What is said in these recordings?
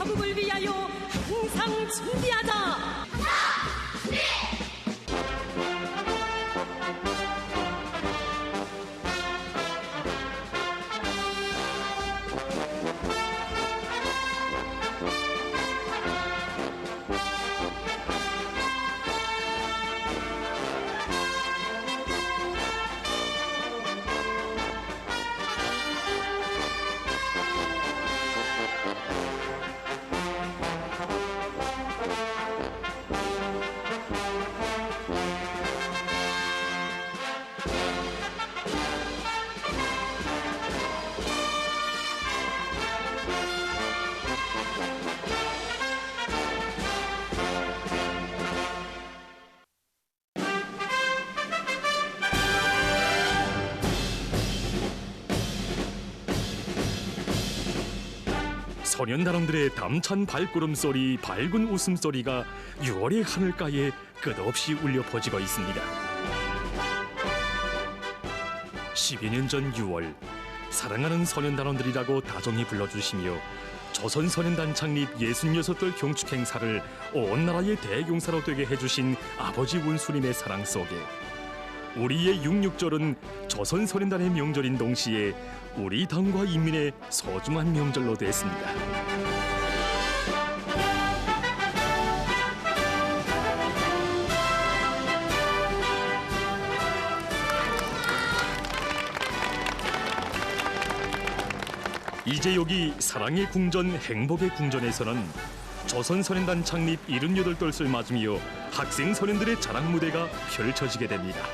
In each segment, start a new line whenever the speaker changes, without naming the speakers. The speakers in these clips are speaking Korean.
조국을 위하여 항상 준비하자.
소년단원들의 담찬 발걸음소리, 밝은 웃음소리가 6월의 하늘가에 끝없이 울려 퍼지고 있습니다. 10여 년 전 6월, 사랑하는 소년단원들이라고 다정히 불러주시며 조선소년단 창립 66돌 경축 행사를 온 나라의 대경사로 되게 해주신 아버지 원수님의 사랑 속에 우리의 66절은 조선소년단의 명절인 동시에 우리 당과 인민의 소중한 명절로 됐습니다. 이제 여기 사랑의 궁전, 행복의 궁전에서는 조선소년단 창립 78돌을 맞으며 학생소년들의 자랑 무대가 펼쳐지게 됩니다.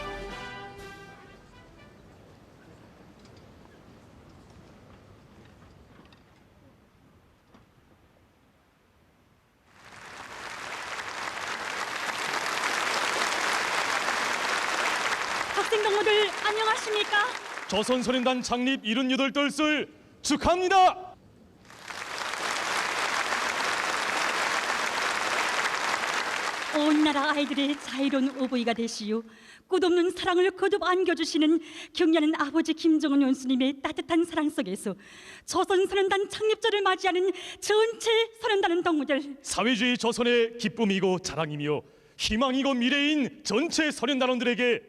학생 동무들 안녕하십니까?
조선소년단 창립 78돌을 축하합니다.
온 나라 아이들의 자유로운 어버이가 되시오. 끝없는 사랑을 거듭 안겨주시는 경려하는 아버지 김정은 원수님의 따뜻한 사랑 속에서 조선소년단 창립절을 맞이하는 전체 소년단 동무들,
사회주의 조선의 기쁨이고 자랑이며 희망이고 미래인 전체 소년단원들에게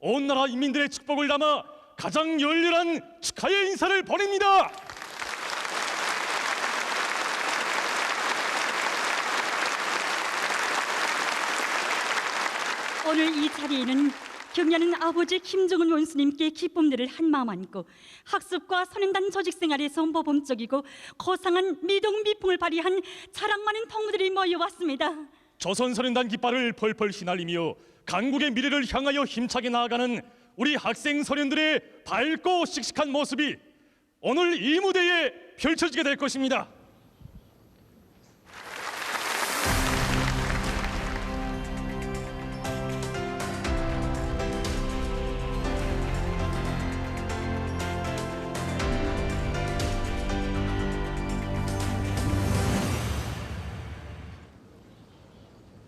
온 나라 인민들의 축복을 담아 가장 열렬한 축하의 인사를 보냅니다.
오늘 이 자리에는 경려하는 아버지 김정은 원수님께 기쁨들을 한마음 안고 학습과 소년단 조직 생활에서 모범적이고 고상한 미동비풍을 발휘한 자랑 많은 동무들이 모여왔습니다.
조선소년단 깃발을 펄펄 휘날리며 강국의 미래를 향하여 힘차게 나아가는 우리 학생 소년들의 밝고 씩씩한 모습이 오늘 이 무대에 펼쳐지게 될 것입니다.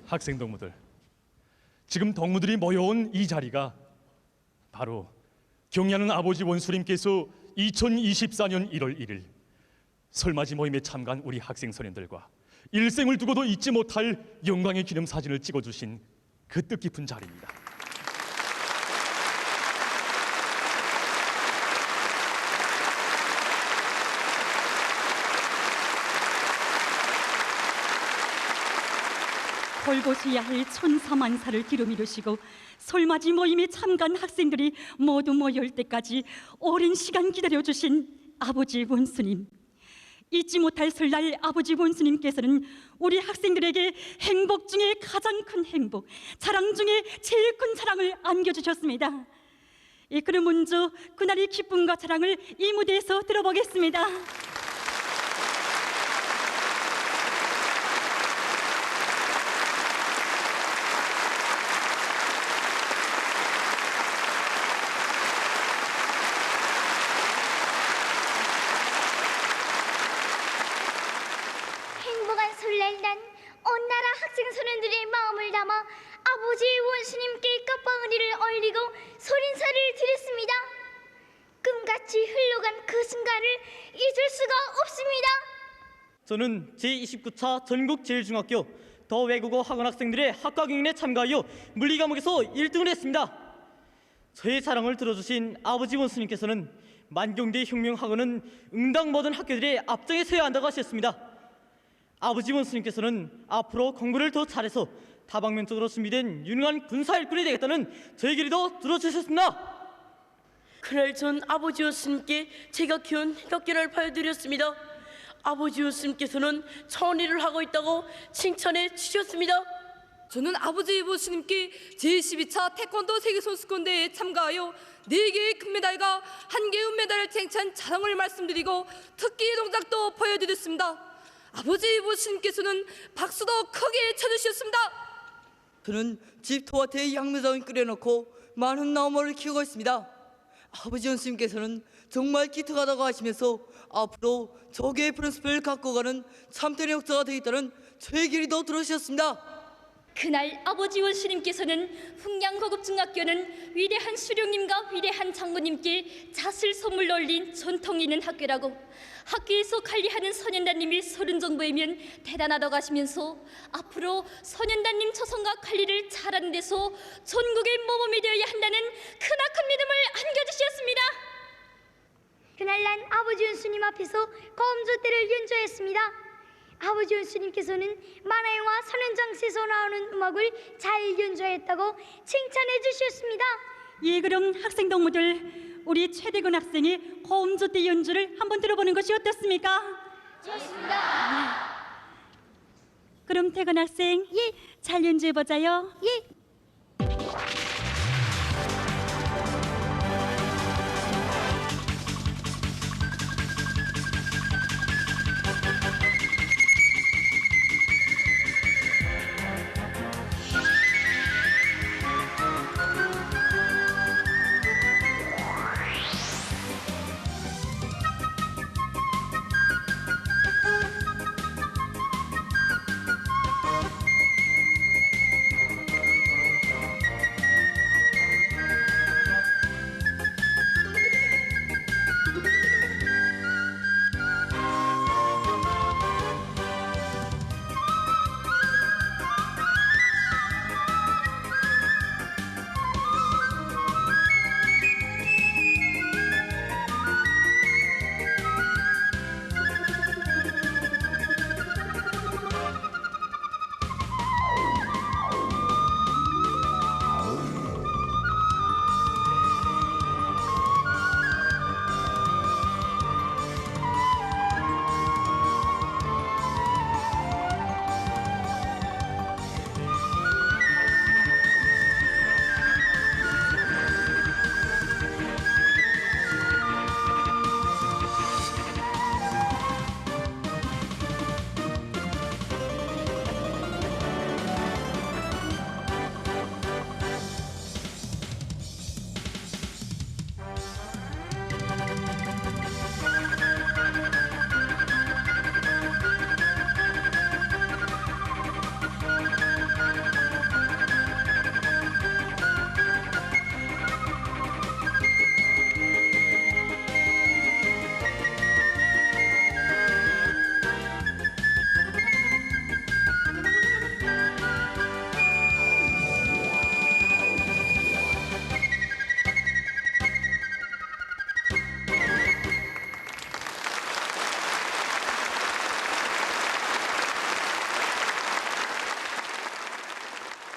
학생 동무들, 지금 동무들이 모여온 이 자리가 바로 경려하는 아버지 원수님께서 2024년 1월 1일 설맞이 모임에 참가한 우리 학생 소년들과 일생을 두고도 잊지 못할 영광의 기념 사진을 찍어주신 그 뜻깊은 자리입니다.
벌고서야 할 천사만사를 뒤로 미루시고 설맞이 모임에 참가한 학생들이 모두 모여올 때까지 오랜 시간 기다려주신 아버지 원수님, 잊지 못할 설날 아버지 원수님께서는 우리 학생들에게 행복 중에 가장 큰 행복, 자랑 중에 제일 큰 자랑을 안겨주셨습니다. 그럼 먼저 그날의 기쁨과 자랑을 이 무대에서 들어보겠습니다.
설날난 온 나라 학생 소년들의 마음을 담아 아버지 원수님께 깜방울이를 올리고 소린사를 드렸습니다. 꿈같이 흘러간 그 순간을 잊을 수가 없습니다.
저는 제29차 전국제일중학교 더 외국어 학원 학생들의 학과 경연에 참가하여 물리 과목에서 1등을 했습니다. 저의 자랑을 들어주신 아버지 원수님께서는 만경대 혁명학원은 응당 모든 학교들의 앞장에 서야 한다고 하셨습니다. 아버지 원수님께서는 앞으로 공부를 더 잘해서 다방면적으로 준비된 유능한 군사일꾼이 되겠다는 저의 길이도 들어주셨습니다.
그날 전 아버지 원수님께 제가 키운 혁기를 보여드렸습니다. 아버지 원수님께서는 천일을 하고 있다고 칭찬해 주셨습니다.
저는 아버지 원수님께 제12차 태권도 세계선수권대회에 참가하여 4개의 금메달과 1개의 은메달을 쟁취한 자랑을 말씀드리고 특기 동작도 보여드렸습니다. 아버지 원수님께서는 박수도 크게 쳐주셨습니다.
저는 집 토마토에 양매장을 끓여놓고 많은 나무를 키우고 있습니다. 아버지 원수님께서는 정말 기특하다고 하시면서 앞으로 저계의 프린스플을 갖고 가는 참된 역사가 되겠다는 저의 길이도 들어주셨습니다.
그날 아버지 원수님께서는 흥양고급중학교는 위대한 수령님과 위대한 장모님께 잣을 선물로 올린 전통이 있는 학교라고, 학교에서 관리하는 소년단님이 30 정도이면 대단하다고 하시면서 앞으로 소년단님 조성과 관리를 잘하는 데서 전국의 모범이 되어야 한다는 크나큰 믿음을 안겨주셨습니다.
그날 난 아버지 원수님 앞에서 검조대를 연주했습니다. 아버지 원수님께서는 만화영화 선현장세에서 나오는 음악을 잘 연주했다고 칭찬해 주셨습니다.
예, 그럼 학생 동무들, 우리 최대근 학생의 고음조대 연주를 한번 들어보는 것이 어떻습니까?
좋습니다.
그럼 태근 학생,
예.
잘 연주해보자요.
예.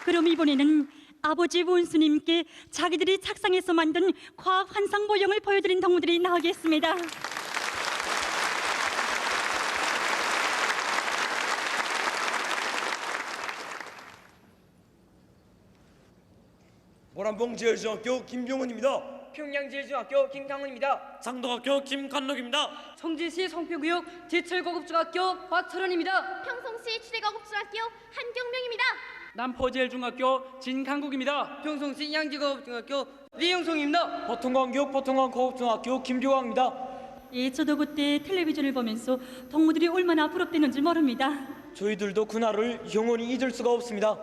그럼 이번에는 아버지 원수님께 자기들이 착상해서 만든 과학 환상 모형을 보여드린 동무들이 나오겠습니다.
모란봉제일중학교 김병훈입니다.
평양제일중학교 김강훈입니다.
장동학교 김관록입니다.
청진시 성표구역 제7고급중학교 박철원입니다.
평성시 추대가곡중학교 한경명입니다.
남포제일중학교 진강국입니다.
평성시 양지고급중학교 리영송입니다.
보통광교육 보통광고급중학교 김교광입니다.
예, 저도 그때 텔레비전을 보면서 동무들이 얼마나 부럽대는지 모릅니다.
저희들도 그날을 영원히 잊을 수가 없습니다.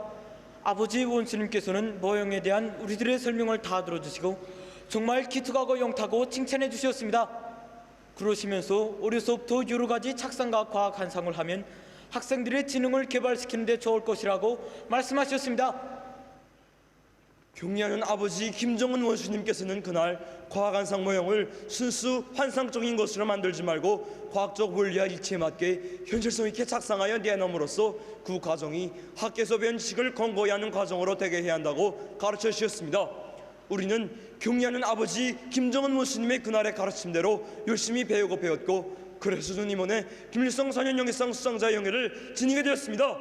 아버지 원수님께서는 모형에 대한 우리들의 설명을 다 들어주시고 정말 기특하고 영타고 칭찬해 주셨습니다. 그러시면서 어려서부터 여러 가지 착상과 과학 환상을 하면 학생들의 지능을 개발시키는 데 좋을 것이라고 말씀하셨습니다.
경리하는 아버지 김정은 원수님께서는 그날 과학 환상 모형을 순수 환상적인 것으로 만들지 말고 과학적 원리와 일치에 맞게 현실성 있게 작성하여 내놓음으로써 그 과정이 학교에서 배운 지식을 권고히 하는 과정으로 되게 해야 한다고 가르쳐 주셨습니다. 우리는 경리하는 아버지 김정은 원수님의 그날의 가르침대로 열심히 배우고 배웠고, 그래서 전 이번에 김일성 소년영예상 수상자 영예를 지니게 되었습니다.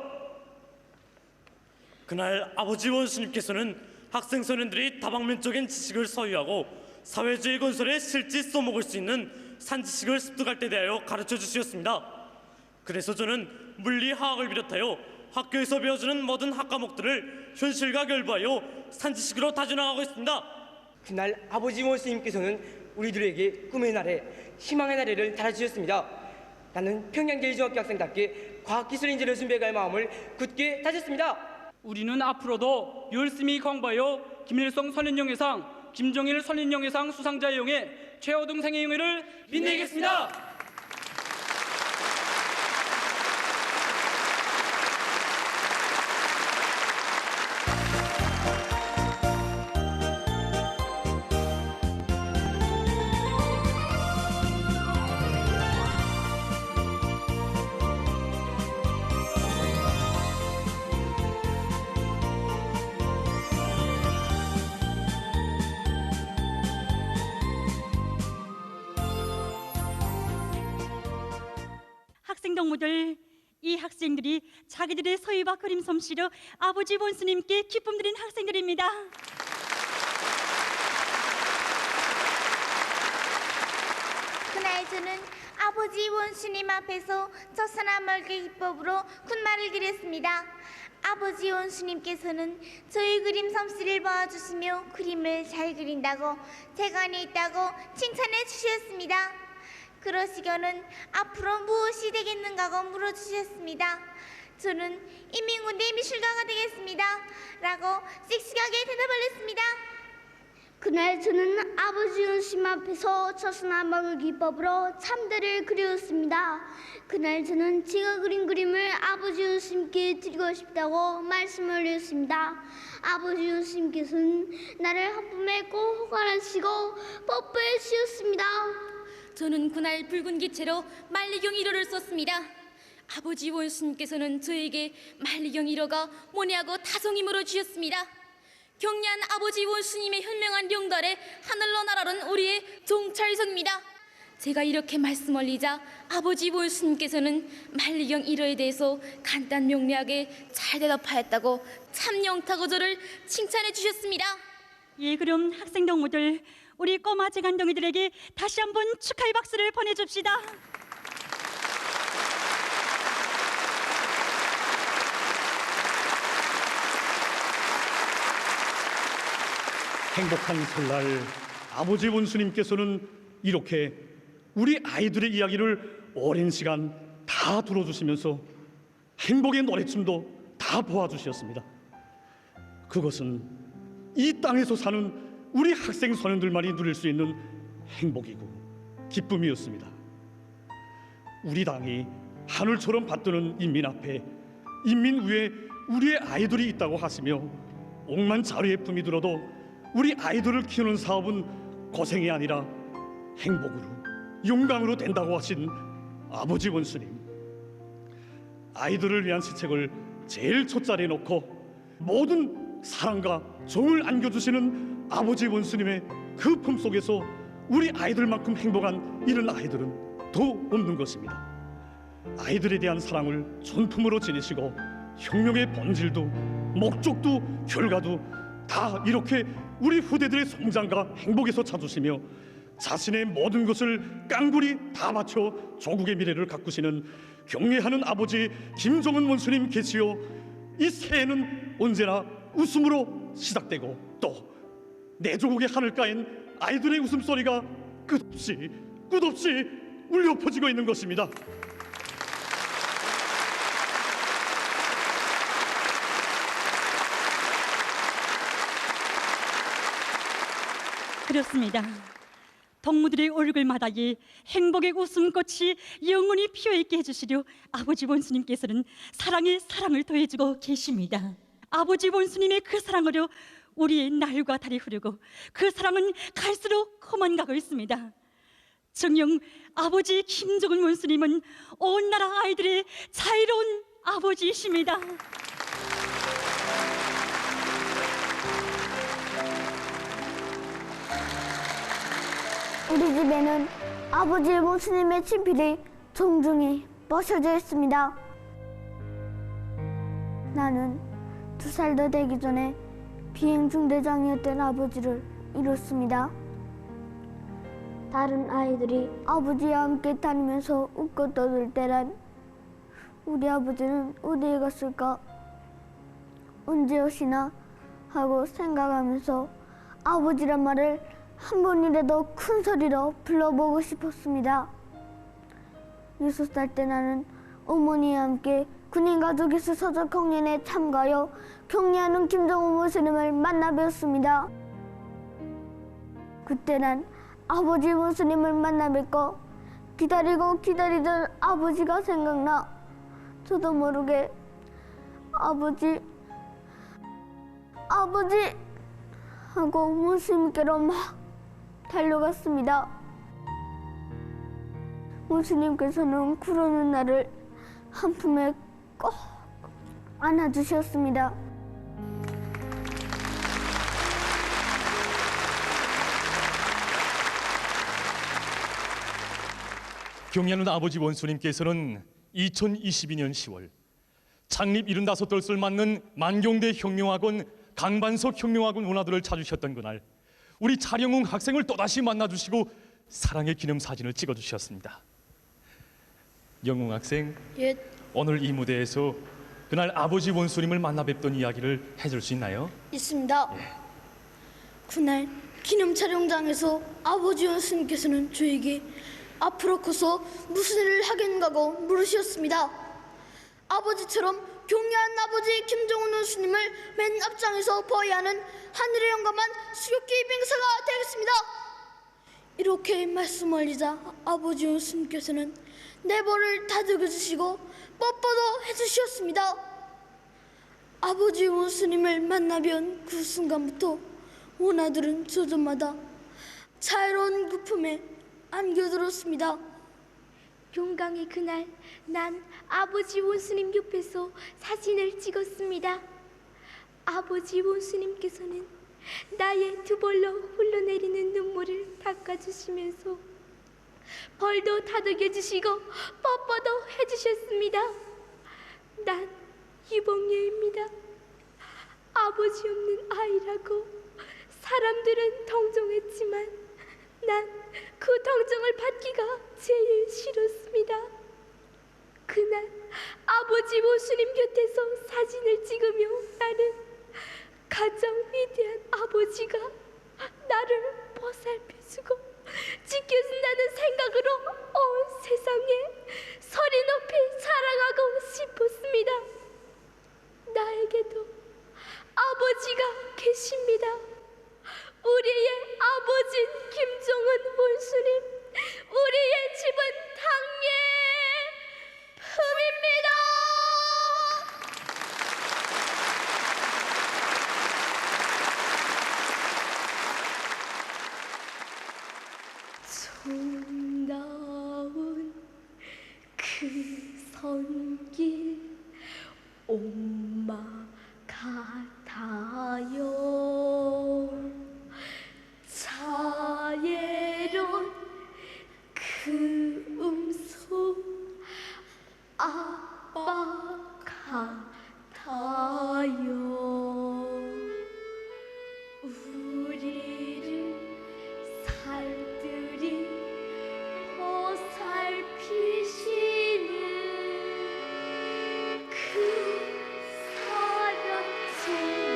그날 아버지 원수님께서는 학생 소년들이 다방면적인 지식을 소유하고 사회주의 건설에 실제 써먹을 수 있는 산지식을 습득할 때 대하여 가르쳐 주셨습니다. 그래서 저는 물리, 화학을 비롯하여 학교에서 배워주는 모든 학과목들을 현실과 결부하여 산지식으로 다져나가고 있습니다.
그날 아버지 원수님께서는 우리들에게 꿈의 나래, 희망의 나래를 달아주셨습니다. 나는 평양제일중학교 학생답게 과학기술 인재를 준비해갈 마음을 굳게 다졌습니다.
우리는 앞으로도 열심히 공부하여 김일성 선인영예상, 김정일 선인영예상 수상자의 영예, 최호동생의 영예를 빛내겠습니다.
학생 동무들, 이 학생들이 자기들의 서예와 그림 솜씨로 아버지 원수님께 기쁨 드린 학생들입니다.
그날 저는 아버지 원수님 앞에서 저사나 멀게 기법으로 굿말을 드렸습니다. 아버지 원수님께서는 저희 그림 솜씨를 봐주시며 그림을 잘 그린다고 재간이 있다고 칭찬해 주셨습니다. 그러시고는 앞으로 무엇이 되겠는가고 물어주셨습니다. 저는 인민군대 미술가가 되겠습니다 라고 씩씩하게 대답을 했습니다.
그날 저는 아버지 원수님 앞에서 저수나 먹을 기법으로 참들을 그리웠습니다. 그날 저는 제가 그린 그림을 아버지 원수님께 드리고 싶다고 말씀을 드렸습니다. 아버지 원수님께서는 나를 하품에 꼭 호관하시고 뽀뽀해 주셨습니다.
저는 그날 붉은 기체로 만리경 1호를 썼습니다. 아버지 원수님께서는 저에게 만리경 1호가 뭐냐고 다정히 물어주셨습니다. 경리한 아버지 원수님의 현명한 영도 아래 하늘로 날아오른 우리의 종찰석입니다. 제가 이렇게 말씀 올리자 아버지 원수님께서는 만리경 1호에 대해서 간단 명료하게 잘 대답하였다고 참 영타고 저를 칭찬해 주셨습니다.
예, 그럼 학생 동무들, 우리 꼬마 재간둥이들에게 다시 한번 축하의 박수를 보내줍시다.
행복한 설날, 아버지 원수님께서는 이렇게 우리 아이들의 이야기를 오랜 시간 다 들어주시면서 행복의 노래춤도 다 보아주셨습니다. 그것은 이 땅에서 사는 우리 학생 소년들만이 누릴 수 있는 행복이고 기쁨이었습니다. 우리 당이 하늘처럼 받드는 인민 앞에 인민 위에 우리의 아이들이 있다고 하시며 억만 자루의 품이 들어도 우리 아이들을 키우는 사업은 고생이 아니라 행복으로 영광으로 된다고 하신 아버지 원수님, 아이들을 위한 시책을 제일 첫자리에 놓고 모든 사랑과 정을 안겨주시는 아버지 원수님의 그 품속에서 우리 아이들만큼 행복한 이런 아이들은 더 없는 것입니다. 아이들에 대한 사랑을 전품으로 지니시고 혁명의 본질도 목적도 결과도 다 이렇게 우리 후대들의 성장과 행복에서 찾으시며 자신의 모든 것을 깡굴이 다 바쳐 조국의 미래를 가꾸시는 경례하는 아버지 김정은 원수님 계시오. 이 새해는 언제나 웃음으로 시작되고 또 내 조국의 하늘가엔 아이들의 웃음소리가 끝없이 울려 퍼지고 있는 것입니다.
그렇습니다. 동무들의 얼굴마다에 행복의 웃음꽃이 영원히 피어있게 해주시려 아버지 원수님께서는 사랑에 사랑을 더해주고 계십니다. 아버지 원수님의 그 사랑으로 우리의 날과 달이 흐르고 그 사랑은 갈수록 커만 가고 있습니다. 정녕 아버지 김정은 원수님은 온 나라 아이들의 자유로운 아버지이십니다.
우리 집에는 아버지 원수님의 친필이 종종이 모셔져 있습니다. 나는 2살도 되기 전에 비행중대장이었던 아버지를 잃었습니다. 다른 아이들이 아버지와 함께 다니면서 웃고 떠들 때란 우리 아버지는 어디에 갔을까? 언제 오시나? 하고 생각하면서 아버지란 말을 한 번이라도 큰 소리로 불러보고 싶었습니다. 6살 때 나는 어머니와 함께 군인가족이수 서적 경연에 참가하여 경례하는 김정은 원수님을 만나 뵈었습니다. 그때 난 아버지 원수님을 만나 뵙고 기다리고 기다리던 아버지가 생각나 저도 모르게 아버지 하고 원수님께로 막 달려갔습니다. 원수님께서는 그러는 나를 한 품에 꼭 안아주셨습니다.
경례하는 아버지 원수님께서는 2022년 10월 창립 75돌을 맞는 만경대 혁명학원 강반석 혁명학원 원아들을 찾으셨던 그날 우리 차령웅 학생을 또다시 만나주시고 사랑의 기념사진을 찍어주셨습니다. 영웅 학생,
예.
오늘 이 무대에서 그날 아버지 원수님을 만나 뵙던 이야기를 해줄 수 있나요?
있습니다. 그날 기념 촬영장에서 아버지 원수님께서는 저에게 앞으로 커서 무슨 일을 하겠는가고 물으셨습니다. 아버지처럼 경례한 아버지 김정은 원수님을 맨 앞장에서 보아야 하는 하늘의 영감한 수교기 맹사가 되겠습니다. 이렇게 말씀하리자 아버지 원수님께서는 내 볼을 다독여 주시고 뽀뽀도 해주셨습니다. 아버지 원수님을 만나 뵌 그 순간부터 원아들은 조전마다 자유로운 그 품에 안겨들었습니다.
용강의 그날 난 아버지 원수님 옆에서 사진을 찍었습니다. 아버지 원수님께서는 나의 두 볼로 흘러내리는 눈물을 닦아주시면서 벌도 다독여주시고 뽀뽀도 해주셨습니다. 난 유복녀입니다. 아버지 없는 아이라고 사람들은 동정했지만 난 그 동정을 받기가 제일 싫었습니다. 그날 아버지 원수님 곁에서 사진을 찍으며 나는 가장 위대한 아버지가 나를 보살펴주고 지켜준다는 생각으로 온 세상에 소리 높이 자랑하고 싶었습니다. 나에게도 아버지가 계십니다. 우리의 아버진 김정은 원수님, 우리의 집은 당의 품입니다. 정다운 그 손길 엄마 같아요. 자애로운 그 음성 아빠 같아요. 우리를 살들이 보살피시는 그 사랑 정말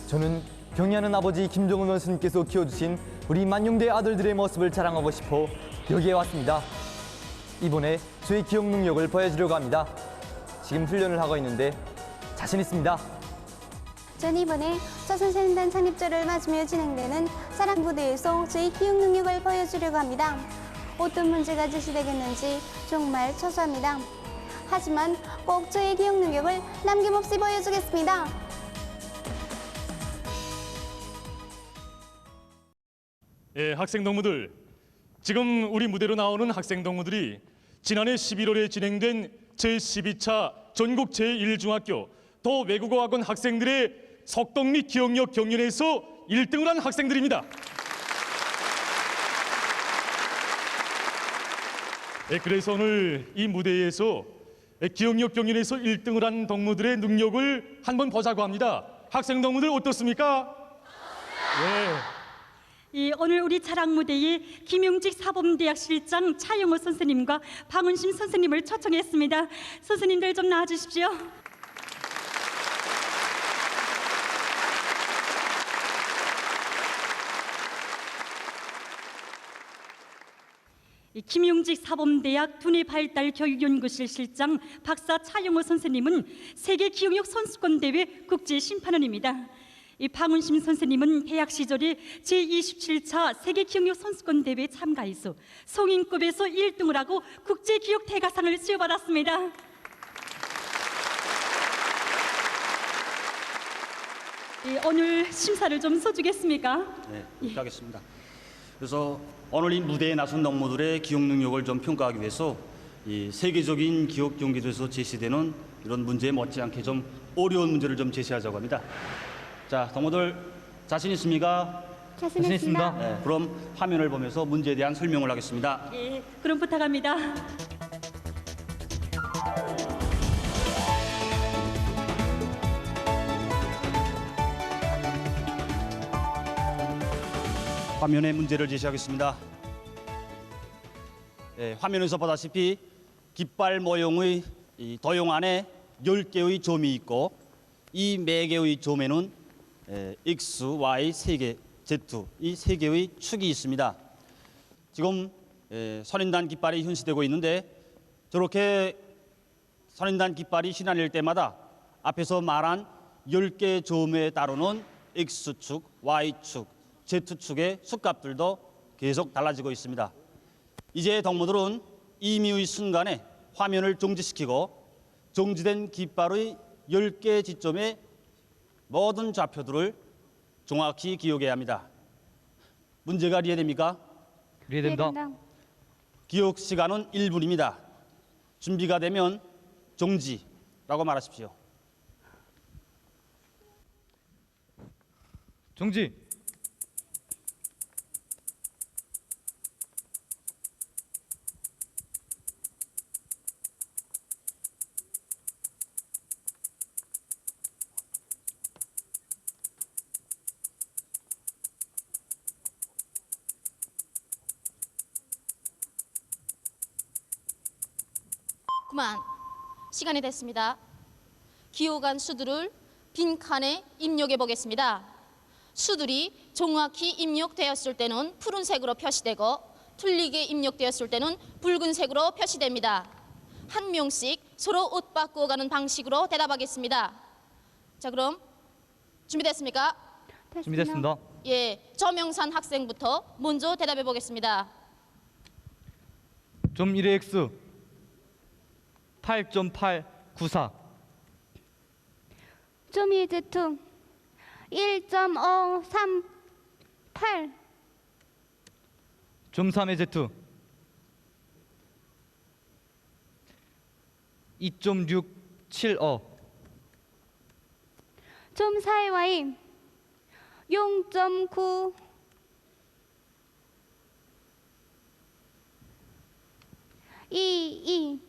저는 경의하는 아버지 김정은 원수님께서 키워주신 우리 만용대 아들들의 모습을 자랑하고 싶어 여기에 왔습니다. 이번에 저의 기억 능력을 보여주려고 합니다. 지금 훈련을 하고 있는데 자신 있습니다.
전 이번에 조선사령단 창립절을 맞으며 진행되는 사랑부대에서 저의 기억 능력을 보여주려고 합니다. 어떤 문제가 제시되겠는지 정말 초조합니다. 하지만 꼭 저의 기억 능력을 남김없이 보여주겠습니다.
예, 학생 동무들. 지금 우리 무대로 나오는 학생 동무들이 지난해 11월에 진행된 제12차 전국 제1중학교 더 외국어학원 학생들의 석동 및 기억력 경연에서 1등을 한 학생들입니다. 예, 그래서 오늘 이 무대에서 기억력 경연에서 1등을 한 동무들의 능력을 한번 보자고 합니다. 학생 동무들 어떻습니까? 예.
오늘 우리 자랑 무대에 김용직 사범대학 실장 차영호 선생님과 방은심 선생님을 초청했습니다. 선생님들 좀 나와주십시오. 김용직 사범대학 두뇌발달교육연구실 실장 박사 차영호 선생님은 세계 기억력 선수권 대회 국제 심판원입니다. 방은심 선생님은 대학 시절에 제27차 세계 기억력 선수권 대회에 참가해서 성인급에서 1등을 하고 국제 기억 대가상을 수여받았습니다. 오늘 심사를 좀 써주겠습니까?
네, 그렇게 하겠습니다. 그래서 오늘 이 무대에 나선 동무들의 기억 능력을 좀 평가하기 위해서 이 세계적인 기억 경기도에서 제시되는 이런 문제에 못지않게 좀 어려운 문제를 좀 제시하자고 합니다. 자, 동무들 자신 있습니까?
자신 있습니다.
네, 그럼 화면을 보면서 문제에 대한 설명을 하겠습니다.
예, 그럼 부탁합니다.
화면에 문제를 제시하겠습니다. 화면에서 보다시피 깃발 모형의 이 도형 안에 10개의 점이 있고 이 4개의 점에는 X, Y 3개, Z 이 3개의 축이 있습니다. 지금 선인단 깃발이 현시되고 있는데 저렇게 선인단 깃발이 휘날릴 때마다 앞에서 말한 10개 점에 따르는 X축, Y축, Z축의 수값들도 계속 달라지고 있습니다. 이제 동무들은 임의의 순간에 화면을 정지시키고 정지된 깃발의 10개 지점의 모든 좌표들을 정확히 기억해야 합니다. 문제가 이해됩니까?
이해됩니다.
기억 시간은 1분입니다. 준비가 되면 정지라고 말하십시오.
정지.
그만. 시간이 됐습니다. 기호간 수들을 빈칸에 입력해 보겠습니다. 수들이 정확히 입력되었을 때는 푸른색으로 표시되고 틀리게 입력되었을 때는 붉은색으로 표시됩니다. 한 명씩 서로 옷 바꾸어 가는 방식으로 대답하겠습니다. 자, 그럼 준비됐습니까?
준비됐습니다.
예, 저명산 학생부터 먼저 대답해 보겠습니다.
점 1의 X 8.894
점 2Z 1.538
점 3의 Z 2.675
점 4의 Y 0.9 22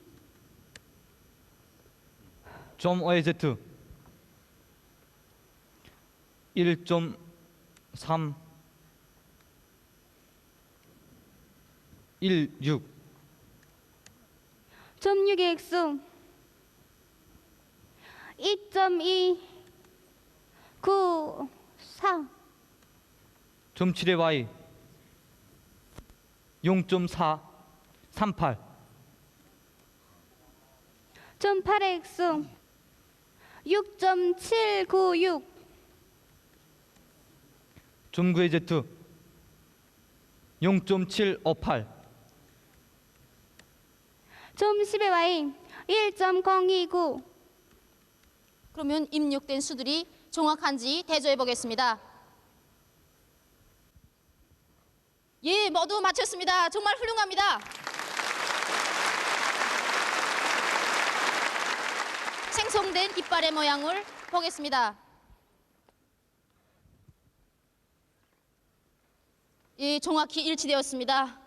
점 5의 Z 1.3
16
점6의 액수 2.2 9 4
점 7의 y 0.4 38
점 8의 액수 6.796
점 9의 z 0.758
점 10의 y 1.029
그러면 입력된 수들이 정확한지 대조해 보겠습니다. 예, 모두 마쳤습니다. 정말 훌륭합니다. 생성된 이빨의 모양을 보겠습니다. 예, 정확히 일치되었습니다.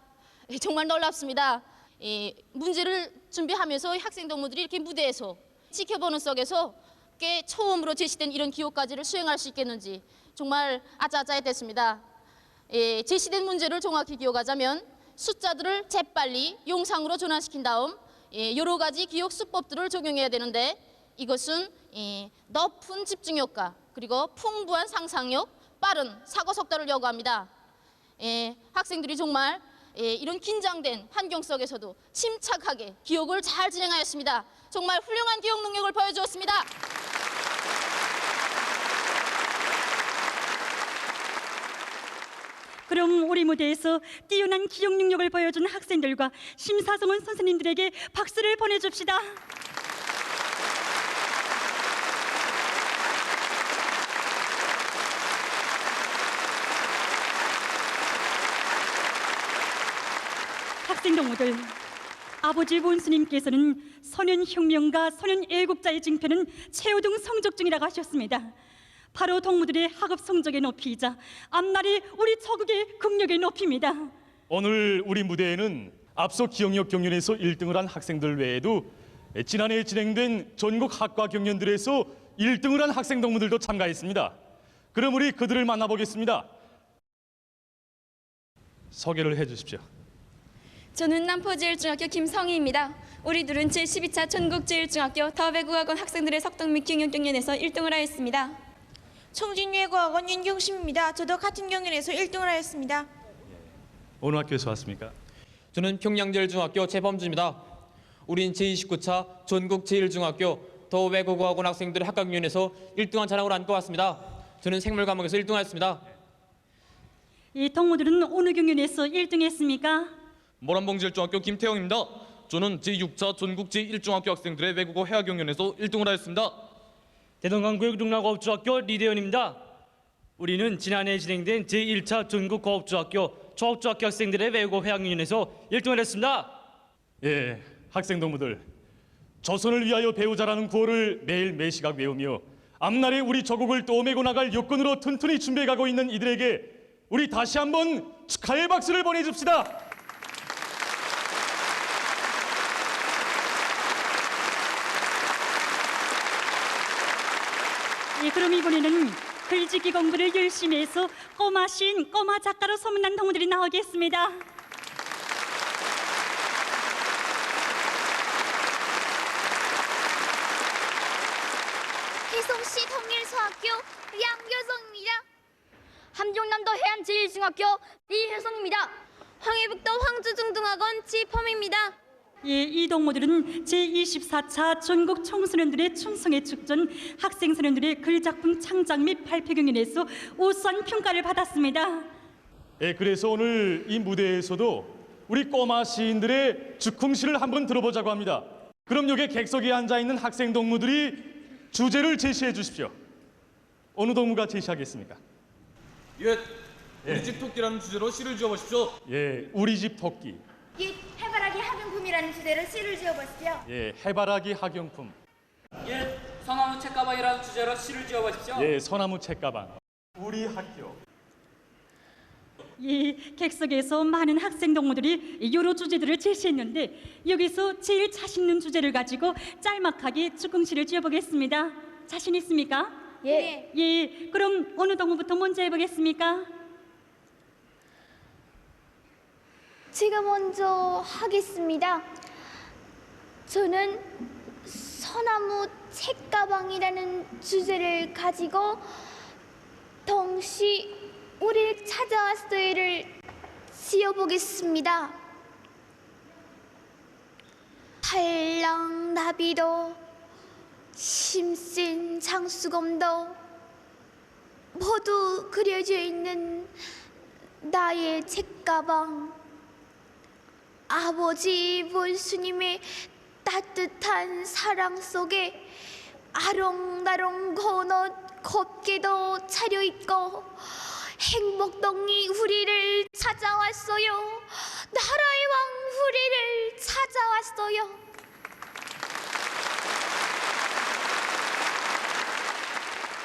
예, 정말 놀랍습니다. 예, 문제를 준비하면서 학생 동무들이 이렇게 무대에서 지켜보는 속에서 꽤 처음으로 제시된 이런 기호까지를 수행할 수 있겠는지 정말 아짜아짜했습니다. 예, 제시된 문제를 정확히 기억하자면 숫자들을 재빨리 용상으로 전환시킨 다음 여러 가지 기억 수법들을 적용해야 되는데 이것은 높은 집중력과 그리고 풍부한 상상력, 빠른 사고 속도를 요구합니다. 학생들이 정말 이런 긴장된 환경 속에서도 침착하게 기억을 잘 진행하였습니다. 정말 훌륭한 기억 능력을 보여주었습니다.
그럼 우리 무대에서 뛰어난 기억 능력을 보여준 학생들과 심사정원 선생님들에게 박수를 보내줍시다. 학생 동무들, 아버지 원수님께서는 소년혁명가, 소년애국자의 징표는 최우등 성적 중이라고 하셨습니다. 바로 동무들의 학업 성적의 높이이자 앞날이 우리 조국의 국력의 높이입니다.
오늘 우리 무대에는 앞서 기억력 경연에서 1등을 한 학생들 외에도 지난해 진행된 전국 학과 경연들에서 1등을 한 학생 동무들도 참가했습니다. 그럼 우리 그들을 만나보겠습니다. 소개를 해주십시오.
저는 남포제일중학교 김성희입니다. 우리 둘은 제12차 전국제일중학교 더외국어학원 학생들의 석동 및 경연 경연에서 1등을 하였습니다.
청진외고학원 윤경심입니다. 저도 같은 경연에서 1등을 하였습니다.
어느 학교에서 왔습니까?
저는 평양제일중학교 최범주입니다. 우린 제29차 전국제일중학교 더외국어학원 학생들의 학과경연에서 1등한 자랑을 안고 왔습니다. 저는 생물 과목에서 1등하였습니다.
이 동무들은 어느 경연에서 1등했습니까?
모란봉제일중학교 김태형입니다. 저는 제6차 전국 제1중학교 학생들의 외국어 회화 경연에서 1등을 하였습니다.
대동강구역중학업중학교 리대현입니다. 우리는 지난해 진행된 제1차 전국고업중학교 조업중학교 학생들의 외국어 회화 경연에서 1등을 했습니다.
예, 학생 동무들, 조선을 위하여 배우자라는 구호를 매일 매시각 외우며 앞날에 우리 조국을 떠매고 나갈 여건으로 튼튼히 준비해가고 있는 이들에게 우리 다시 한번 축하의 박수를 보내줍시다.
예, 그럼 이번에는 글짓기 공부를 열심히 해서 꼬마 시인, 꼬마 작가로 소문난 동무들이 나오겠습니다.
해성시 통일소학교 양효성입니다. 함경남도 해안제일중학교 이혜성입니다. 황해북도 황주중등학원 지범입니다.
예, 이 동무들은 제24차 전국 청소년들의 충성에 축전 학생 소년들의 글작품 창작 및 발표 경연에서 우수한 평가를 받았습니다.
예, 그래서 오늘 이 무대에서도 우리 꼬마 시인들의 즉흥시를 한번 들어보자고 합니다. 그럼 여기 객석에 앉아 있는 학생 동무들이 주제를 제시해 주십시오. 어느 동무가 제시하겠습니까?
예, 우리 집 토끼라는 주제로 시를 지어보십시오.
예, 우리 집 토끼.
예, 해바라기 학용품이라는 주제로 시를 지어보십시오.
예, 해바라기 학용품.
예, 서나무 책가방이라는 주제로 시를 지어보십시오.
예, 서나무 책가방. 우리 학교.
이 객석에서 많은 학생 동무들이 여러 주제들을 제시했는데 여기서 제일 자신 있는 주제를 가지고 짤막하게 즉흥시를 지어보겠습니다. 자신 있습니까?
예.
예, 그럼 어느 동무부터 먼저 해보겠습니까?
제가 먼저 하겠습니다. 저는 소나무 책가방이라는 주제를 가지고 동시 우리를 찾아왔어요를 지어보겠습니다. 팔랑나비도 힘센 장수검도 모두 그려져 있는 나의 책가방, 아버지 원수님의 따뜻한 사랑 속에 아롱다롱 건옷 곱게도 차려입고 행복동이 우리를 찾아왔어요. 나라의 왕 우리를 찾아왔어요.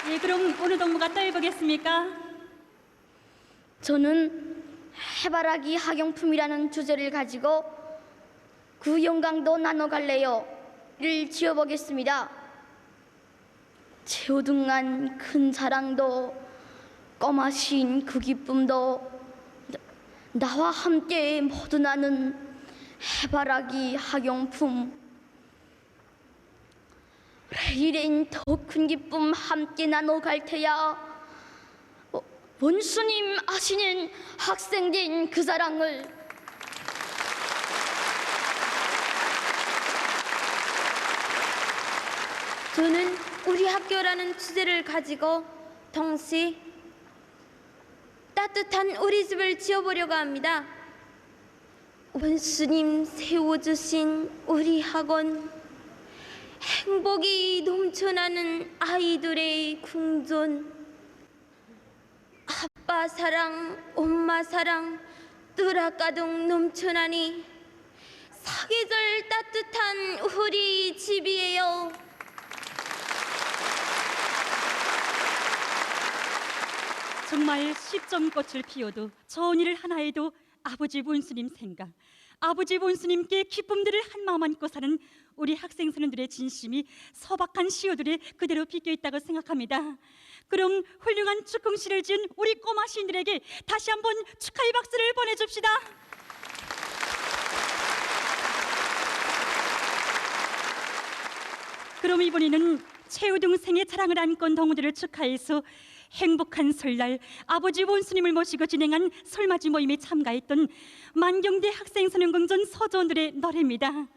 예, 그럼 어느 동무가 떠해보겠습니까?
저는 해바라기 학용품이라는 주제를 가지고 그 영광도 나눠갈래요를 지어보겠습니다. 최우등한 큰 사랑도 꼬마신 그 기쁨도 나와 함께 모두 나는 해바라기 학용품. 이래인 더 큰 기쁨 함께 나눠갈 테야. 원수님 아시는 학생된 그 사랑을 저는 우리 학교라는 주제를 가지고 동시 따뜻한 우리 집을 지어보려고 합니다. 원수님 세워주신 우리 학원, 행복이 넘쳐나는 아이들의 궁전, 아빠 사랑, 엄마 사랑 뜰아가득 넘쳐나니 사계절 따뜻한 우리 집이에요.
정말 10점 꽃을 피워도 좋은 일을 하나 해도 아버지 원수님 생각, 아버지 원수님께 기쁨들을 한 마음 안고 사는 우리 학생 선생들의 진심이 소박한 시어들에 그대로 비껴있다고 생각합니다. 그럼 훌륭한 축궁시를 지은 우리 꼬마 시인들에게 다시 한번 축하의 박수를 보내줍시다. 그럼 이번에는 최우등 생의 자랑을 안건 동무들을 축하해서 행복한 설날 아버지 원수님을 모시고 진행한 설맞이 모임에 참가했던 만경대 학생선행궁전 서조원들의 노래입니다.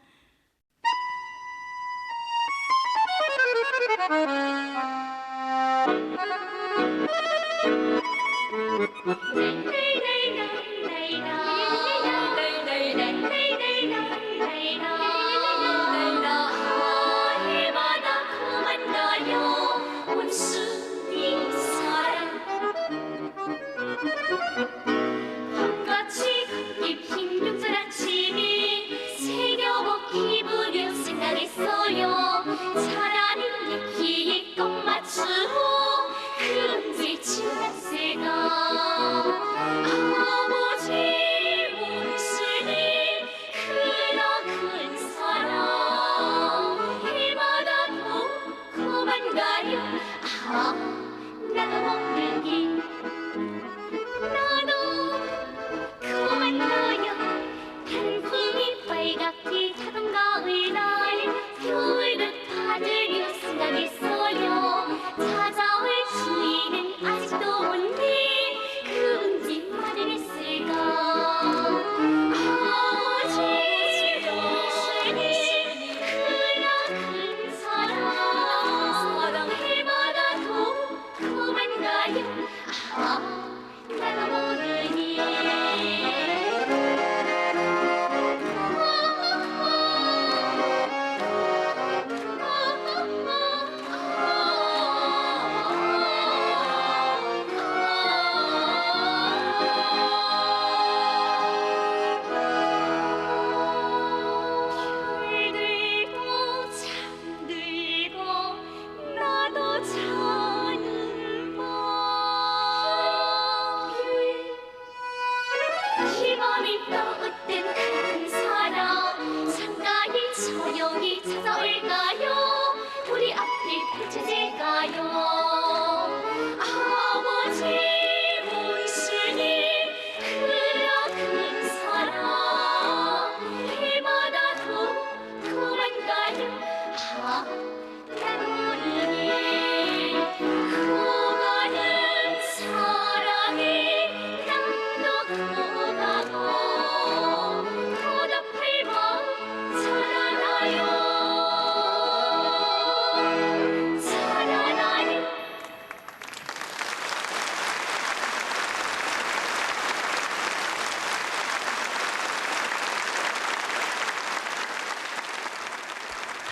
함같이 깊은 명절 아침이 새겨복 기분은 생각했어요. 차라리 얘기에 꼭 맞추고 그 언제 지났을까.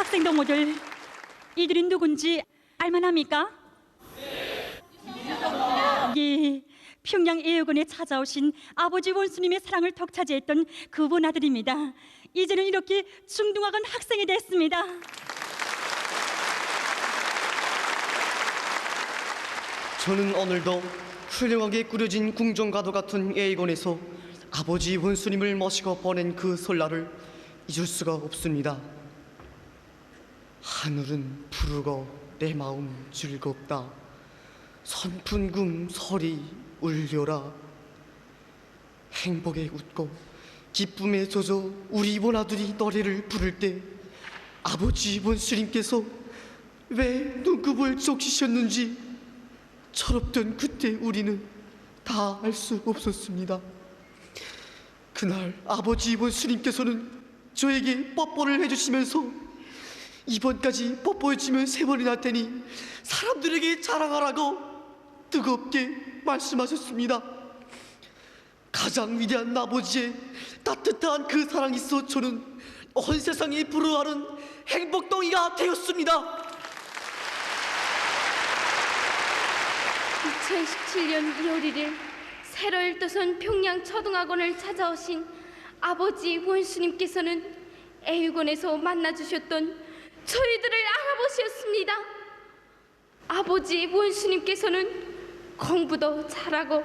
학생 동무들, 이들이 누군지 알만합니까? 예, 평양 애육원에 찾아오신 아버지 원수님의 사랑을 덕차지했던 그분 아들입니다. 이제는 이렇게 중등학원 학생이 됐습니다.
저는 오늘도 훌륭하게 꾸려진 궁정과도 같은 애육원에서 아버지 원수님을 모시고 보낸 그 설날을 잊을 수가 없습니다. 하늘은 푸르고 내 마음 즐겁다. 선풍금 소리 울려라. 행복에 웃고 기쁨에 젖어 우리 원아들이 노래를 부를 때 아버지 원수님께서 왜 눈곱을 적시셨는지 철없던 그때 우리는 다 알 수 없었습니다. 그날 아버지 원수님께서는 저에게 뽀뽀를 해주시면서 이번까지 뽀뽀해주면 3번이나 할 테니 사람들에게 자랑하라고 뜨겁게 말씀하셨습니다. 가장 위대한 아버지의 따뜻한 그 사랑이 있어 저는 온 세상이 부러워하는 행복덩이가 되었습니다.
2017년 2월 1일 새로 일도선 평양 초등학원을 찾아오신 아버지 원수님께서는 애육원에서 만나주셨던 저희들을 알아보셨습니다. 아버지 원수님께서는 공부도 잘하고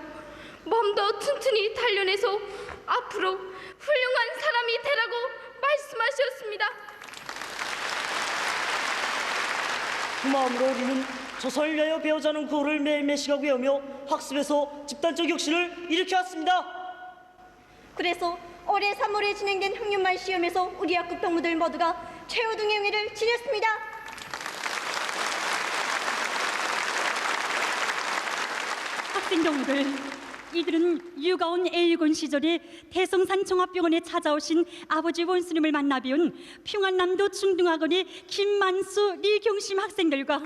몸도 튼튼히 단련해서 앞으로 훌륭한 사람이 되라고 말씀하셨습니다.
그 마음으로 우리는 조선을 위하여 배우자는 구호를 매일매일 시각 외우며 학습에서 집단적 혁신을 일으켜왔습니다.
그래서 올해 3월에 진행된 학년말 시험에서 우리 학급 동무들 모두가 최우등 행위를 지녔습니다.
학생 동무들, 이들은 육아원 애육원 시절에 대성산 종합병원에 찾아오신 아버지 원수님을 만나 배운 평안남도 중등학원의 김만수, 리경심 학생들과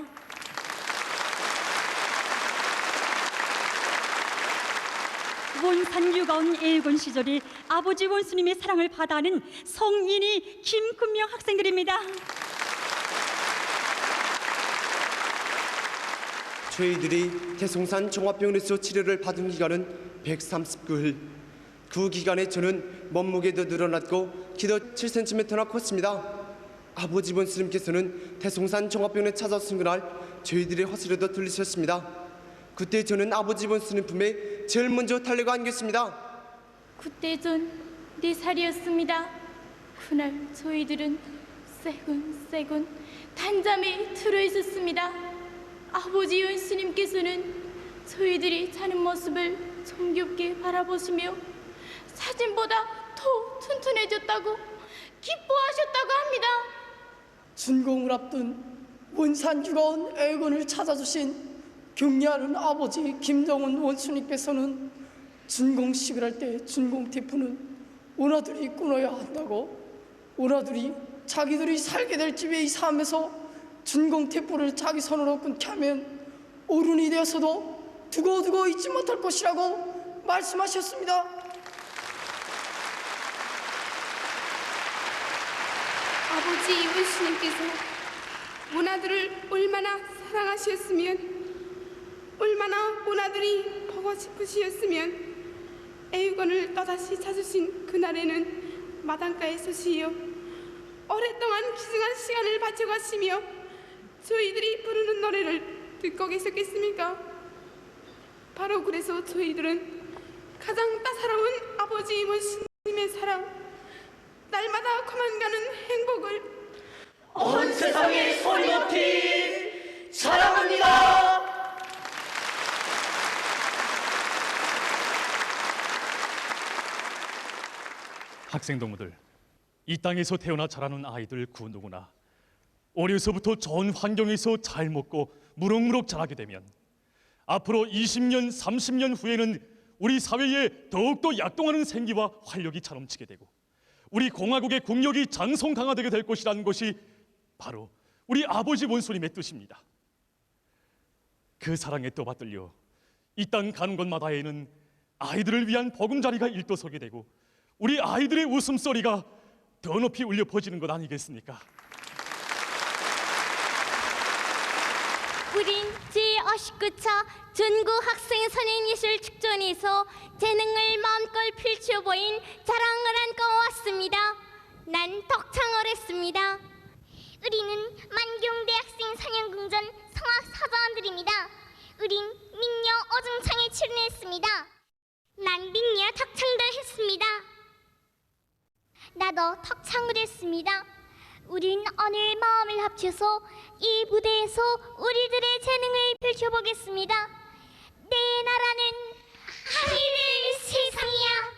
원산 육아원 애육원 시절에 아버지 원수님의 사랑을 받아하는 성인이 김근명 학생들입니다.
저희들이 대성산 종합병원에서 치료를 받은 기간은 139일. 그 기간에 저는 몸무게도 늘어났고 키도 7cm나 컸습니다. 아버지 원수님께서는 대성산 종합병원에 찾아오신 그날 저희들의 허슬에도 들리셨습니다. 그때 저는 아버지 원수님 품에 제일 먼저 달려가 안겼습니다.
그때 전 4살이었습니다. 그날 저희들은 세근세근 단잠에 들어있었습니다. 아버지 원수님께서는 저희들이 자는 모습을 정겹게 바라보시며 사진보다 더 튼튼해졌다고 기뻐하셨다고 합니다.
준공을 앞둔 원산 육아원 애육원을 찾아주신 경리하는 아버지 김정은 원수님께서는 준공식을 할 때 준공 태프는 원아들이 끊어야 한다고, 원아들이 자기들이 살게 될 집의 이 삶에서 준공 태프를 자기 손으로 끊게 하면 어른이 되어서도 두고두고 잊지 못할 것이라고 말씀하셨습니다.
아버지 원수님께서 원아들을 얼마나 사랑하셨으면, 얼마나 원아들이 보고 싶으시었으면 애육원을 또다시 찾으신 그날에는 마당가에 서시어 오랫동안 귀중한 시간을 바쳐가시며 저희들이 부르는 노래를 듣고 계셨겠습니까? 바로 그래서 저희들은 가장 따사로운 아버지 원수님의 사랑, 날마다 커만가는 행복을
온 세상에 소리 높이 사랑합니다.
학생 동무들, 이 땅에서 태어나 자라는 아이들 그 누구나 어려서부터 좋은 환경에서 잘 먹고 무럭무럭 자라게 되면 앞으로 20년, 30년 후에는 우리 사회에 더욱더 약동하는 생기와 활력이 차넘치게 되고 우리 공화국의 국력이 장성 강화되게 될 것이라는 것이 바로 우리 아버지 원수님의 뜻입니다. 그 사랑에 떠받들려 이 땅 가는 곳마다에는 아이들을 위한 보금자리가 일도서게 되고 우리 아이들의 웃음소리가 더 높이 울려 퍼지는 것 아니겠습니까?
우린 제59차 전국 학생 선행예술 축전에서 재능을 마음껏 펼쳐 보인 자랑을 안고 왔습니다. 난 덕창을 했습니다. 우리는 만경대 학생 사냥궁전 성악 사자원들입니다. 우린 민요 어중창에 출연했습니다. 난 민요 덕창도 했습니다. 나도 덕창을 했습니다. 우린 오늘 마음을 합쳐서 이 무대에서 우리들의 재능을 펼쳐보겠습니다. 내 나라는 하늘의 세상이야.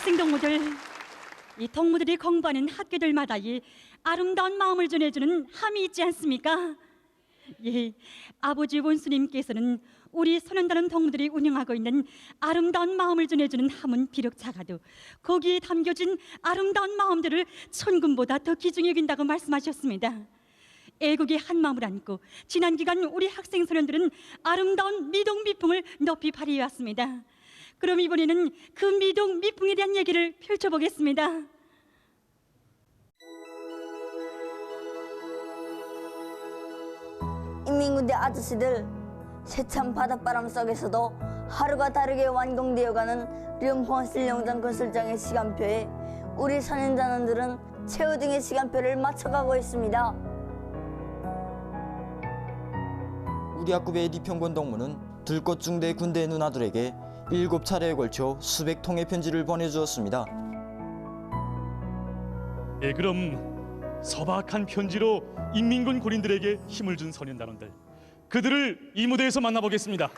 학생 동무들, 이 동무들이 공부하는 학교들마다 이 아름다운 마음을 전해주는 함이 있지 않습니까? 예, 아버지 원수님께서는 우리 소년단원 동무들이 운영하고 있는 아름다운 마음을 전해주는 함은 비록 작아도 거기에 담겨진 아름다운 마음들을 천금보다 더 귀중히 여긴다고 말씀하셨습니다. 애국의 한 마음을 안고 지난 기간 우리 학생 소년들은 아름다운 미동 미풍을 높이 발휘해왔습니다. 그럼 이번에는 그 미동 미풍에 대한 얘기를 펼쳐보겠습니다.
인민군대 아저씨들, 세찬 바닷바람 속에서도 하루가 다르게 완공되어가는 령포실령장 건설장의 시간표에 우리 선행단원들은 최후 등의 시간표를 맞춰가고 있습니다.
우리 학급의 리평권 동무는 들꽃 중대 군대 누나들에게 7차례에 걸쳐 수백 통의 편지를 보내주었습니다.
예, 그럼 서박한 편지로 인민군 군인들에게 힘을 준 소년단원들, 그들을 이 무대에서 만나보겠습니다.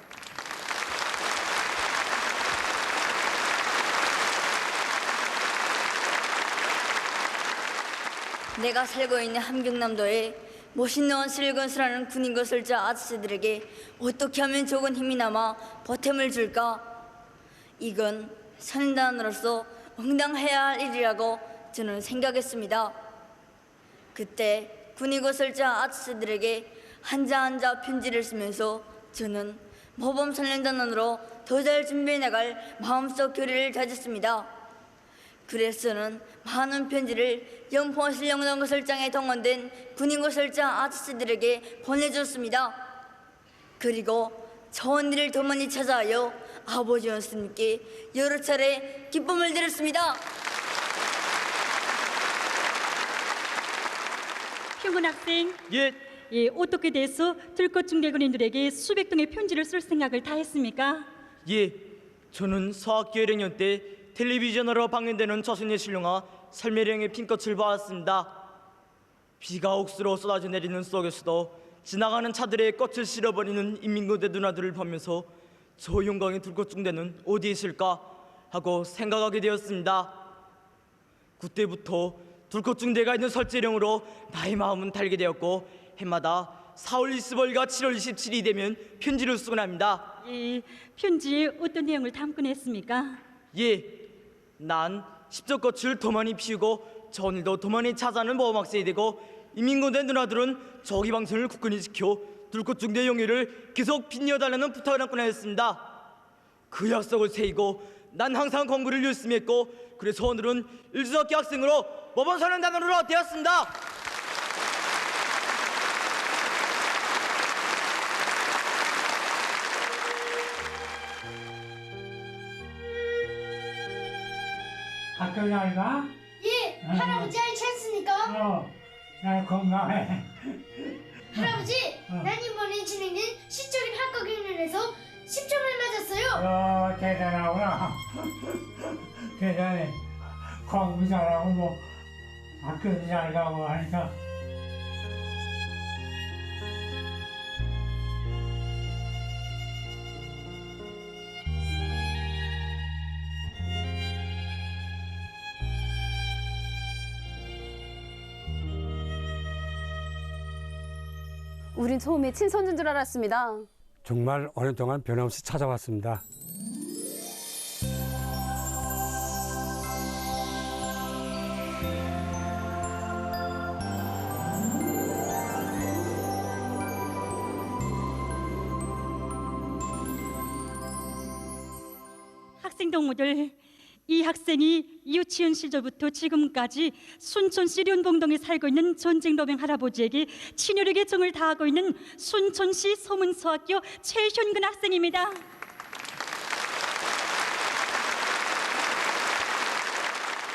내가 살고 있는 함경남도에 멋있는 실건수라는 군인 건설자 아저씨들에게 어떻게 하면 좋은 힘이 남아 보탬을 줄까? 이건 선임단으로서 응당해야 할 일이라고 저는 생각했습니다. 그때 군인 건설자 아저씨들에게 한자 한자 편지를 쓰면서 저는 모범 선임단원으로 더 잘 준비해 나갈 마음속 결의를 다졌습니다. 그래서 저는 많은 편지를 영포실령단 건설장에 동원된 군인 건설자 아저씨들에게 보내줬습니다. 그리고 좋은 일을 더 많이 찾아하여 아버지 원수님께 여러 차례 기쁨을 드렸습니다.
평은 학생,
예,
어떻게 돼서 들꽃중대 군인들에게 수백 통의 편지를 쓸 생각을 다 했습니까?
예, 저는 서학교 1학년 때 텔레비전으로 방영되는 조선의 신령화 설매령의 핀꽃을 보았습니다. 비가 옥수로 쏟아져 내리는 속에서도 지나가는 차들의 꽃을 실어버리는 인민군대 누나들을 보면서 저 영광의 들꽃중대는 어디 있을까 하고 생각하게 되었습니다. 그때부터 들꽃중대가 있는 설제령으로 나의 마음은 달게 되었고 해마다 4월 25일과 7월 27일이 되면 편지를 쓰곤 합니다.
이 편지에 어떤 내용을 담곤 했습니까?
예, 난 십조꽃을 더 많이 피우고 저 오늘도 더 많이 찾아하는 모험학생이 되고 인민군대 누나들은 저기방선을 굳건히 지켜 들꽃중대 영예를 계속 빛내어달라는 부탁을 안고 나였습니다. 그 약속을 새기고 난 항상 공부를 열심히 했고 그래서 오늘은 일수학기 학생으로 모범선언단원으로 되었습니다.
학교 잘 가?
예, 할아버지 알찼습니까?
나 건강해.
할아버지, 난 이번에 진행된 시조림 학과경연에서 10점을 맞았어요.
대단하구나. 대단해. 공부 잘하고 뭐 학교도 잘 가고 하니까.
우린 처음에 친손주인 줄 알았습니다.
정말 오랫동안 변함없이 찾아왔습니다.
학생 동무들, 이 학생이 유치원 시절부터 지금까지 순천시 련봉동에 살고 있는 전쟁노병 할아버지에게 친혈에게 정을 다하고 있는 순천시 서문서학교 최현근 학생입니다.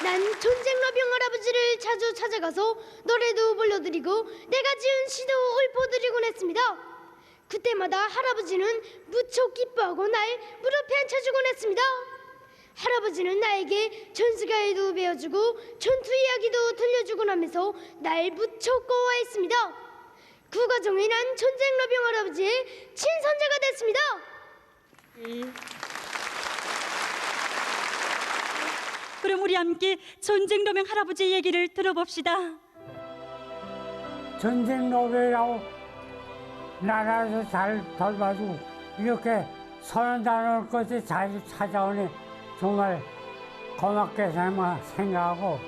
난 전쟁노병 할아버지를 자주 찾아가서 노래도 불러드리고 내가 지은 시도 읊어드리곤 했습니다. 그때마다 할아버지는 무척 기뻐하고 날 무릎에 앉혀주곤 했습니다. 할아버지는 나에게 전수가에도 배워주고 전투 이야기도 들려주곤 하면서 날 무척 고마워했습니다. 그 과정에 난 전쟁노병 할아버지의 친손자가 됐습니다.
그럼 우리 함께 전쟁노병 할아버지 얘기를 들어봅시다.
전쟁노병이라고 나라에서 잘 돌봐주고 이렇게 선언단을 것이 자주 찾아오니 정말 고맙게 생각하고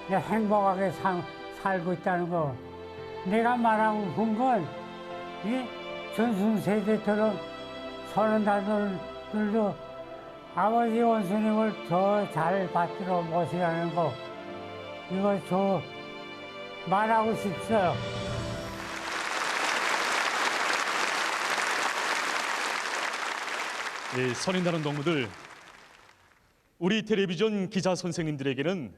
행복하게 살고 있다는 거. 내가 말하고 싶은 건 이 전승세대처럼 선언단들도 아버지 원수님을 더 잘 받들어 모시라는 거. 이거 저 말하고 싶어요.
예, 선임다른 동무들, 우리 텔레비전 기자 선생님들에게는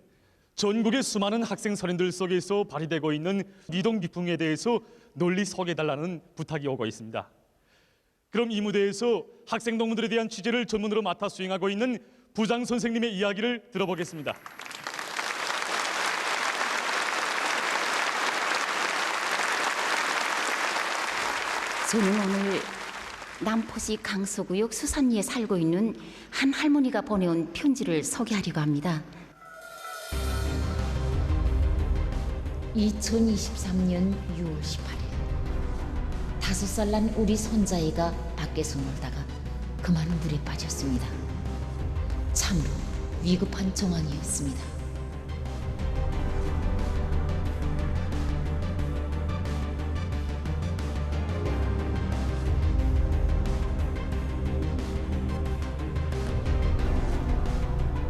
전국의 수많은 학생 선임들 속에서 발휘되고 있는 이동 기풍에 대해서 널리 소개해달라는 부탁이 오고 있습니다. 그럼 이 무대에서 학생 동무들에 대한 취재를 전문으로 맡아 수행하고 있는 부장 선생님의 이야기를 들어보겠습니다.
저는 오늘 남포시 강서구역 수산리에 살고 있는 한 할머니가 보내온 편지를 소개하려고 합니다. 2023년 6월 18일 5살 난 우리 손자애가 밖에서 놀다가 그만 물에 빠졌습니다. 참으로 위급한 정황이었습니다.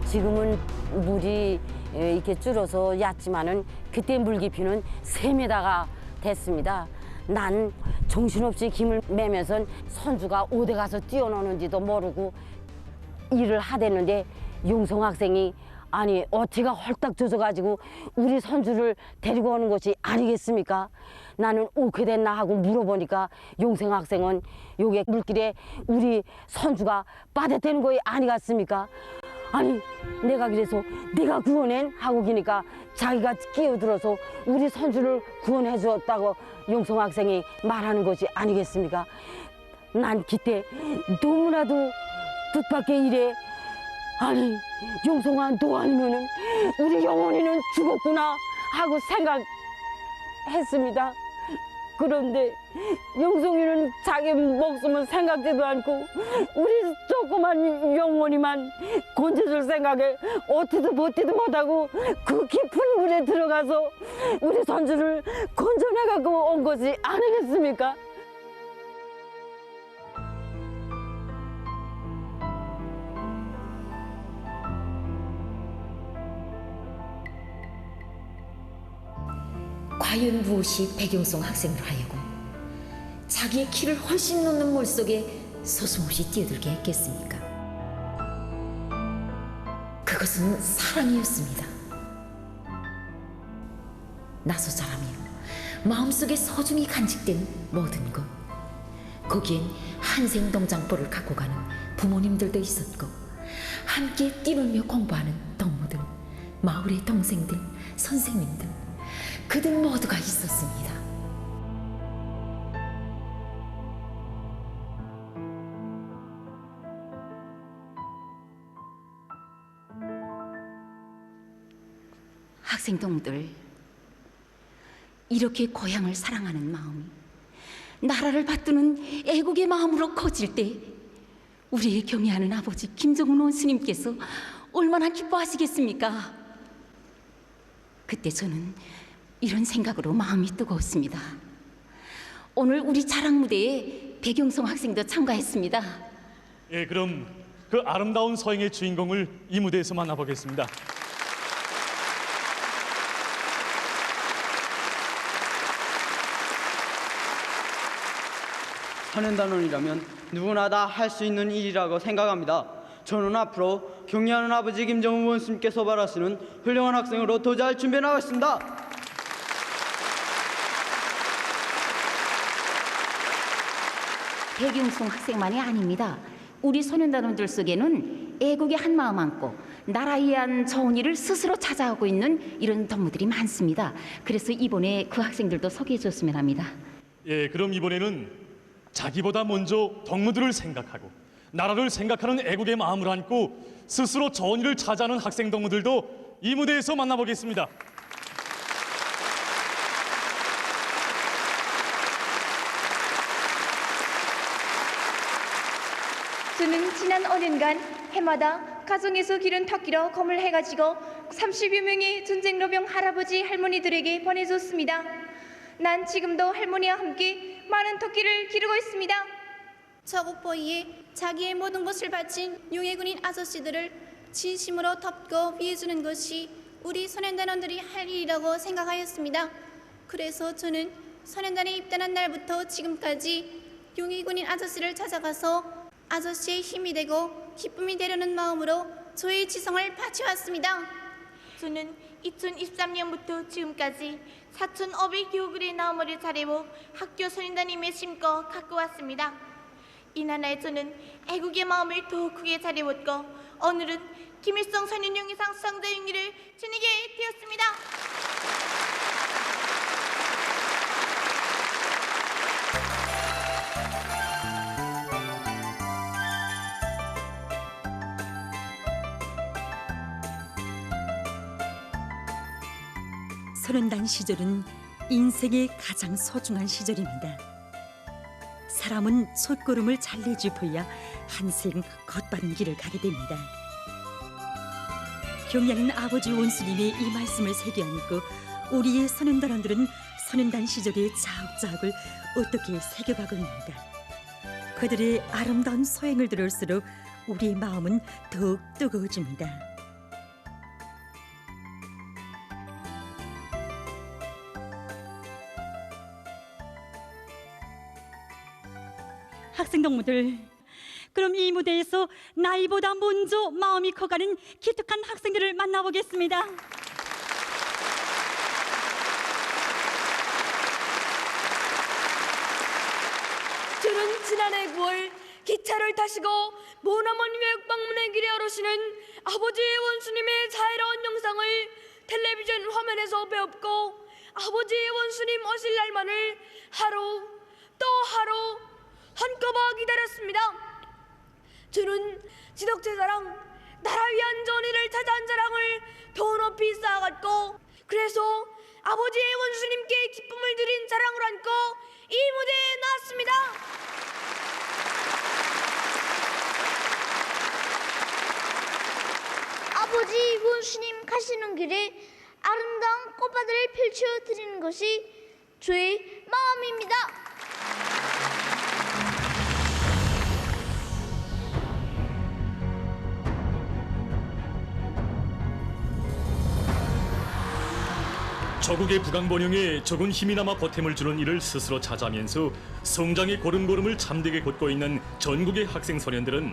지금은 물이 이렇게 줄어서 얕지만은 그때 물 깊이는 3m가 됐습니다. 난 정신없이 김을 매면서 손주가 어디 가서 뛰어노는지도 모르고 일을 하댔는데 용성 학생이 아니 어태가 헐떡 젖어가지고 우리 선주를 데리고 오는 것이 아니겠습니까? 나는 옳게 됐나 하고 물어보니까 용생 학생은 요게 물길에 우리 선주가 빠졌다는 거이 아니겠습니까? 아니 내가 그래서 내가 구원해 하고 기니까 자기가 끼어들어서 우리 선주를 구원해 주었다고 용성 학생이 말하는 것이 아니겠습니까? 난 그때 너무나도 뜻밖의 일에 아니 용성아 너 아니면은 우리 영원이는 죽었구나 하고 생각했습니다. 그런데 용성이는 자기 목숨을 생각지도 않고 우리 조그만 영원이만 건져줄 생각에 어찌도 못지도 못하고 그 깊은 물에 들어가서 우리 선주를 건져나가고 온 것이 아니겠습니까?
과연 무엇이 백용성 학생으로 하여금 자기의 키를 훨씬 넘는 물속에 서슴없이 뛰어들게 했겠습니까? 그것은 사랑이었습니다. 나소사람이여, 마음속에 소중히 간직된 모든 것, 거기엔 한생동장보를 갖고 가는 부모님들도 있었고 함께 뛰놀며 공부하는 동무들, 마을의 동생들, 선생님들, 그들 모두가 있었습니다. 학생 동무들, 이렇게 고향을 사랑하는 마음이 나라를 받드는 애국의 마음으로 커질 때 우리의 경애하는 아버지 김정은 원수님께서 얼마나 기뻐하시겠습니까? 그때 저는 이런 생각으로 마음이 뜨거웠습니다. 오늘 우리 자랑 무대에 백용성 학생도 참가했습니다.
예, 그럼 그 아름다운 서행의 주인공을 이 무대에서 만나보겠습니다.
선행단원이라면 누구나 다 할 수 있는 일이라고 생각합니다. 저는 앞으로 경례하는 아버지 김정은 원수님께서 바라시는 훌륭한 학생으로 도전할 준비해 나가겠습니다.
백용성 학생만이 아닙니다. 우리 소년단원들 속에는 애국의 한 마음 안고 나라에 위한 좋은 일을 스스로 찾아오고 있는 이런 동무들이 많습니다. 그래서 이번에 그 학생들도 소개해 줬으면 합니다.
예, 그럼 이번에는 자기보다 먼저 동무들을 생각하고 나라를 생각하는 애국의 마음을 안고 스스로 좋은 일을 찾아하는 학생 동무들도 이 무대에서 만나보겠습니다.
저는 지난 5년간 해마다 가정에서 기른 토끼로 검을 해가지고 30여 명의 전쟁로병 할아버지 할머니들에게 보내줬습니다. 난 지금도 할머니와 함께 많은 토끼를 기르고 있습니다.
저국보위에 자기의 모든 것을 바친 용해군인 아저씨들을 진심으로 덮고 위해주는 것이 우리 선행단원들이 할 일이라고 생각하였습니다. 그래서 저는 선행단에 입단한 날부터 지금까지 용해군인 아저씨를 찾아가서 아저씨의 힘이 되고 기쁨이 되려는 마음으로 저의 지성을 바쳐왔습니다.
저는 2023년부터 지금까지 4,500kg의 나무를 자르고 학교 선인단임에 심고 갖고 왔습니다. 이 나라에 저는 애국의 마음을 더욱 크게 자리웠고 오늘은 김일성 선인용의상 수상자 용기를 지니게 되었습니다.
소년단 시절은 인생의 가장 소중한 시절입니다. 사람은 첫걸음을 잘 내짚어야 한생 걷바른 길을 가게 됩니다. 경례하는 아버지 원수님의 이 말씀을 새겨 안고 우리의 소년단원들은 소년단 시절의 자욱자욱을 어떻게 새겨가고 있는가. 그들의 아름다운 소행을 들을수록 우리의 마음은 더욱 뜨거워집니다. 학생 동무들, 그럼 이 무대에서 나이보다 먼저 마음이 커가는 기특한 학생들을 만나보겠습니다.
저는 지난해 9월 기차를 타시고 모나먼 유역 방문의 길에 오르시는 아버지의 원수님의 자애로운 영상을 텔레비전 화면에서 배웠고 아버지의 원수님 오실 날만을 하루 또 하루 한꺼번에 기다렸습니다. 저는 지덕제사랑 나라 위한 전의를 찾아한 자랑을 더 높이 쌓아갔고 그래서 아버지의 원수님께 기쁨을 드린 자랑을 안고 이 무대에 나왔습니다.
아버지 원수님 가시는 길에 아름다운 꽃밭을 펼쳐드리는 것이 저의 마음입니다.
저국의 부강번영에 적은 힘이 남아 보탬을 주는 일을 스스로 찾아하면서 성장의 걸음걸음을 참되게 걷고 있는 전국의 학생 소년들은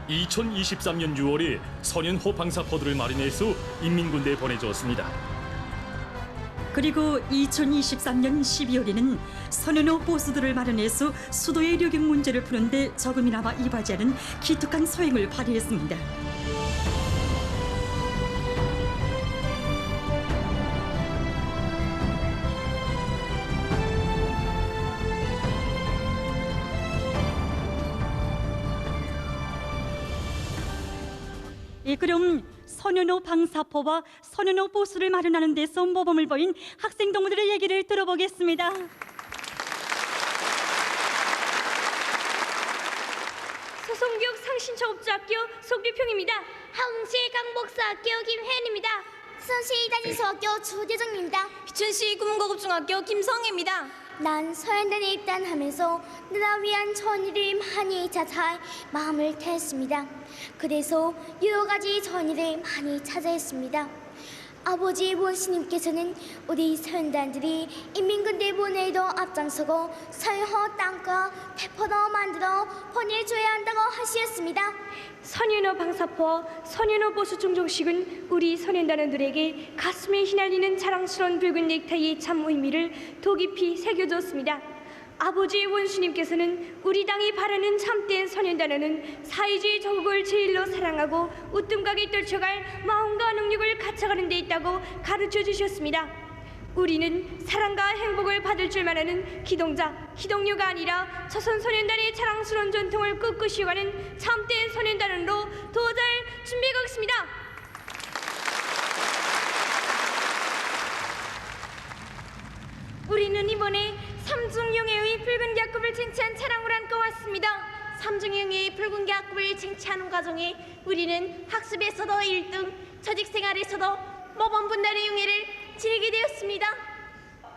2023년 6월에 소년호 방사포들을 마련해서 인민군대에 보내주었습니다.
그리고 2023년 12월에는 소년호 보수들을 마련해서 수도의 류경 문제를 푸는데 조금이나마 이바지하는 기특한 소행을 발휘했습니다. 그럼 소년호 방사포와 소년호 보수를 마련하는 데서 모범을 보인 학생 동무들의 얘기를 들어보겠습니다.
서성교육 상신초급중학교 속리평입니다.
하웅시 강복사학교 김혜연입니다. 수원시 단위소학교 주대정입니다.
희춘시 구문고급중학교 김성혜입니다.
난 서현단에 입단하면서 나라 위한 전의를 많이 찾아 마음을 다했습니다. 그래서 여러 가지 전의를 많이 찾아했습니다. 아버지 원수님께서는 우리 서현단들이 인민군대 보내에도 앞장서고 서현호 땅과 대포도 만들어 보내줘야 한다고 하시었습니다.
소년호 방사포와 소년호 보수 증정식은 우리 소년단원들에게 가슴에 휘날리는 자랑스러운 붉은 넥타이의 참 의미를 더 깊이 새겨줬습니다. 아버지 원수님께서는 우리 당이 바라는 참된 소년단원은 사회주의 조국을 제일로 사랑하고 우뜸가게 떨쳐갈 마음과 능력을 갖춰가는 데 있다고 가르쳐 주셨습니다. 우리는 사랑과 행복을 받을 줄만 아는 기동자, 기동료가 아니라 조선소년단의 자랑스러운 전통을 꿋꿋이 가는 참된 소년단원으로 더 잘 준비해가겠습니다. 우리는 이번에 삼중영예의 붉은개 학급을 쟁취한 차량을 안고 왔습니다. 삼중영예의 붉은개 학급을 쟁취하는 과정에 우리는 학습에서도 1등, 조직생활에서도 모범분단의 영예를 지니게 되었습니다.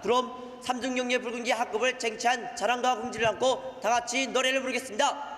그럼 삼중영예 붉은개 학급을 쟁취한 자랑과 긍지를 안고 다 같이 노래를 부르겠습니다.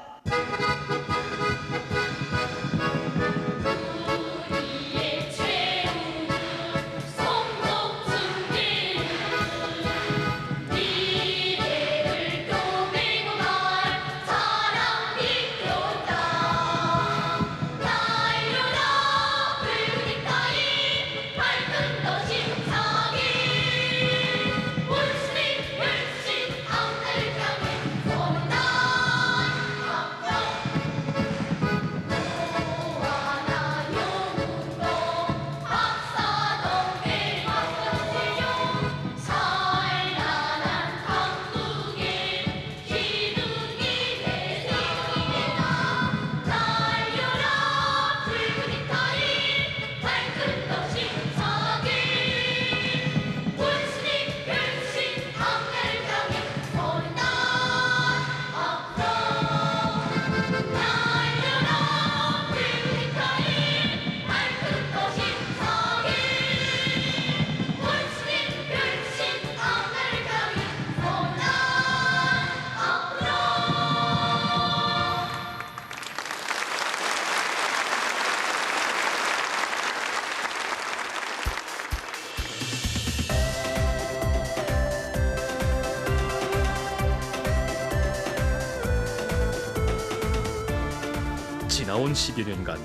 지나온 10여 년간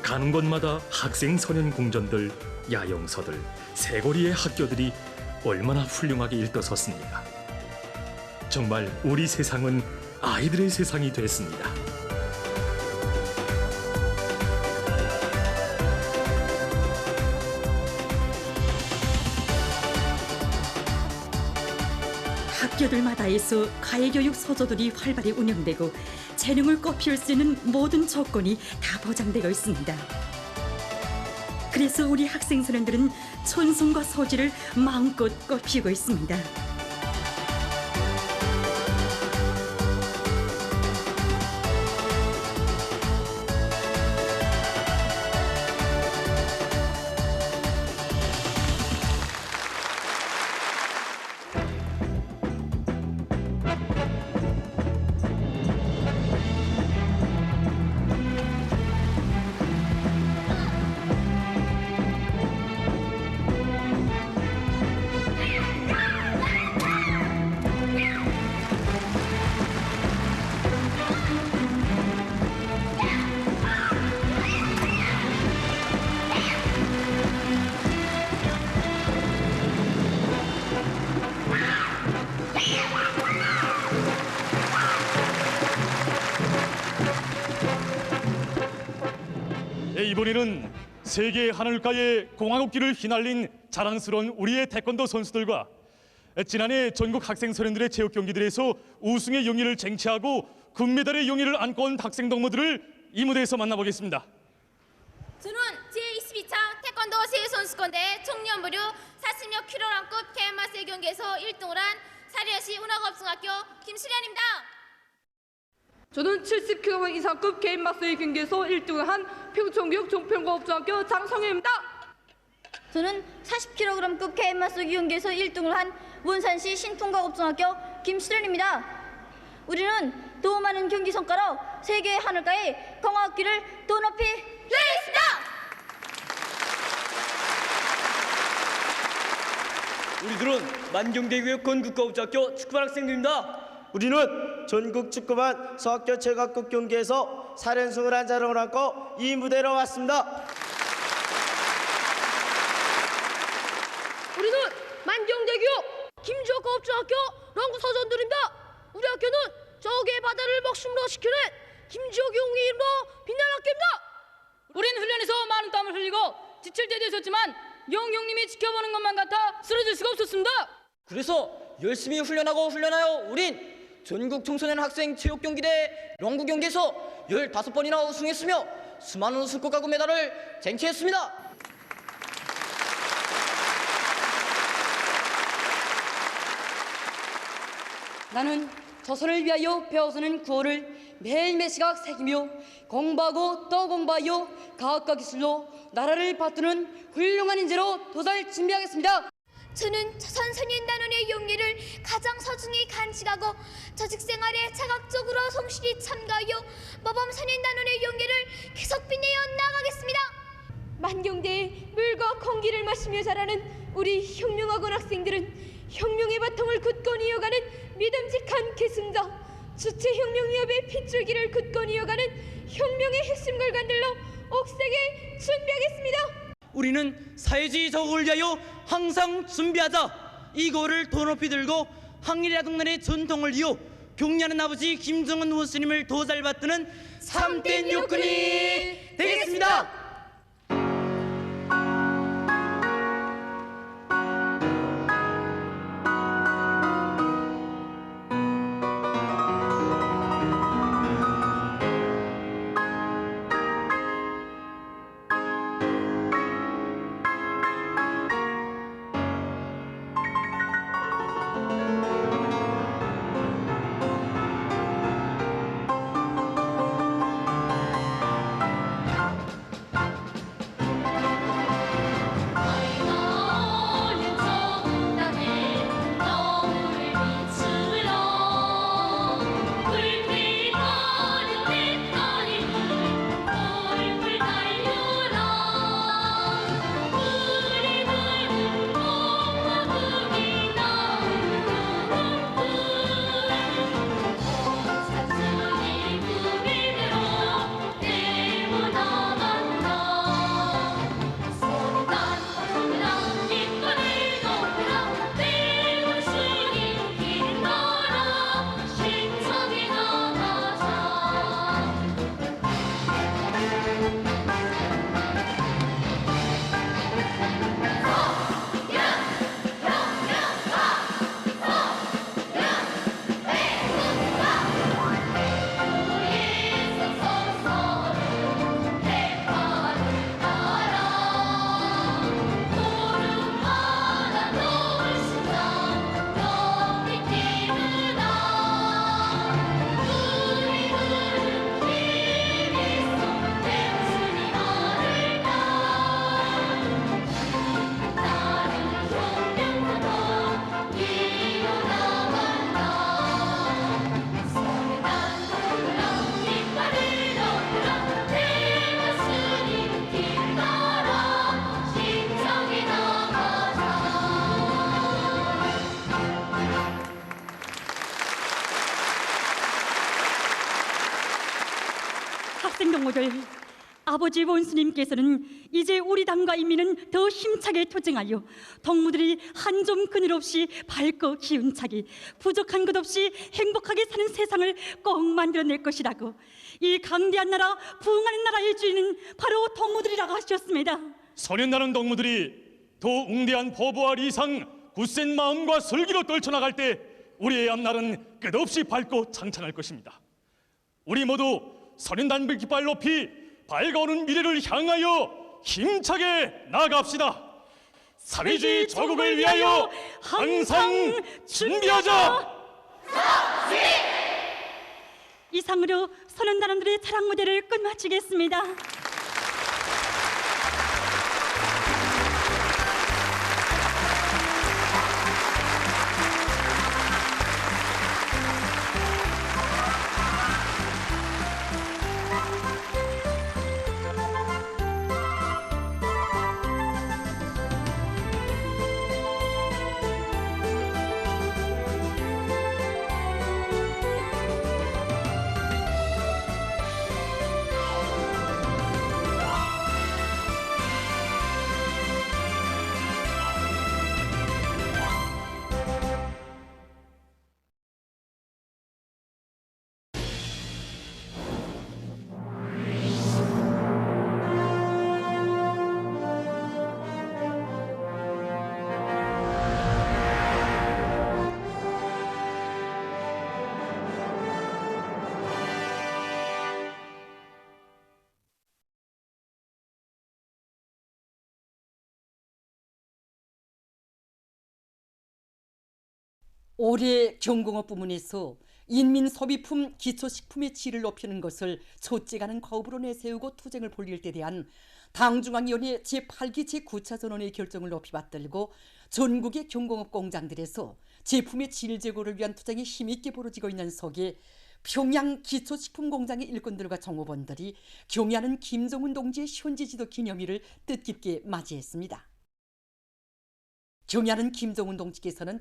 가는 곳마다 학생 선현 궁전들, 야영서들, 세거리의 학교들이 얼마나 훌륭하게 일떠섰습니까? 정말 우리 세상은 아이들의 세상이 됐습니다.
학교들마다에서 가해교육 서조들이 활발히 운영되고 재능을 꽃피울 수 있는 모든 조건이 다 보장되어 있습니다. 그래서 우리 학생 소년들은 천성과 소질을 마음껏 꽃피우고 있습니다.
이번에는 세계 하늘가에 공화국기를 휘날린 자랑스러운 우리의 태권도 선수들과 지난해 전국 학생 소년들의 체육 경기들에서 우승의 용의를 쟁취하고 금메달의 용의를 안고 온 학생 동무들을 이 무대에서 만나보겠습니다.
저는 제22차 태권도 세선수권대 청년부류 40여 킬로그램급 KM마스의 경기에서 1등을 한 사려시 운하급중학교 김수련입니다.
저는 70kg 이상급 개인 마스의 경기에서 1등을 한 평촌교육 종평고급중학교 장성혜입니다.
저는 40kg급 개인 마스 경기에서 1등을 한 원산시 신풍고급중학교 김수련입니다. 우리는 더 많은 경기 성과로 세계의 하늘가에 공화국기를 더 높이 날리겠습니다.
우리들은 만경대교육 건국고급중학교 축구반 학생들입니다.
우리는 전국 축구반 서학교 최각급 경기에서 4연승을 한 자랑을 안고 이 무대로 왔습니다.
우리는 만경대교 김주호고급중학교 런구서전들입니다. 우리 학교는 저기의 바다를 목숨으로 지켜낸 김주호 경위 이름으로 빛나는 학교입니다.
우린 훈련에서 많은 땀을 흘리고 지칠 때도 있었지만 영형님이 지켜보는 것만 같아 쓰러질 수가 없었습니다.
그래서 열심히 훈련하여 우린 전국 청소년 학생 체육경기대 런구 경기에서 15번이나 우승했으며 수많은 우승컵 가구 메달을 쟁취했습니다.
나는 조선을 위하여 배워서는 구호를 매일 몇 시각 새기며 공부하고 또 공부하여 과학과 기술로 나라를 받드는 훌륭한 인재로 도달 준비하겠습니다.
저는 조선소년단원의 용의를 가장 소중히 간직하고 조직생활에 자각적으로 성실히 참가하여 모범소년단원의 용의를 계속 빛내어 나가겠습니다.
만경대에 물과 공기를 마시며 자라는 우리 혁명학원 학생들은 혁명의 바통을 굳건히 이어가는 믿음직한 계승자, 주체혁명위협의 핏줄기를 굳건히 이어가는 혁명의 핵심걸간들로 옥색에 준비하겠습니다.
우리는 사회주의 적을 위하여 항상 준비하자. 이 고를 더 높이 들고 항일야동단의 전통을 이어 경리하는 아버지 김정은 원수님을 더 잘 받드는 참된 육군이 되겠습니다.
장모들, 아버지 원수님께서는 이제 우리 당과 인민은 더 힘차게 투쟁하여 동무들이 한 점 그늘 없이 밝고 기운차게 부족한 것 없이 행복하게 사는 세상을 꼭 만들어낼 것이라고. 이 강대한 나라, 부흥하는 나라의 주인은 바로 동무들이라고 하셨습니다.
선현나는 동무들이 더 웅대한 포부와 리상, 굳센 마음과 슬기로 떨쳐나갈 때 우리의 앞날은 끝없이 밝고 창창할 것입니다. 우리 모두 선현단불 깃발 높이 밝아오는 미래를 향하여 힘차게 나아갑시다. 사회주의 조국을 위하여 항상 준비하자.
이상으로 선현단원들의 자랑 무대를 끝마치겠습니다.
올해 경공업 부문에서 인민 소비품 기초식품의 질을 높이는 것을 촉진하는 과업으로 내세우고 투쟁을 벌일 때 대한 당중앙위원회 제8기 제9차 전원의 결정을 높이 받들고 전국의 경공업 공장들에서 제품의 질 제고를 위한 투쟁이 힘있게 벌어지고 있는 속에 평양 기초식품공장의 일꾼들과 정호원들이 경의하는 김정은 동지의 현지지도 기념일을 뜻깊게 맞이했습니다. 경의하는 김정은 동지께서는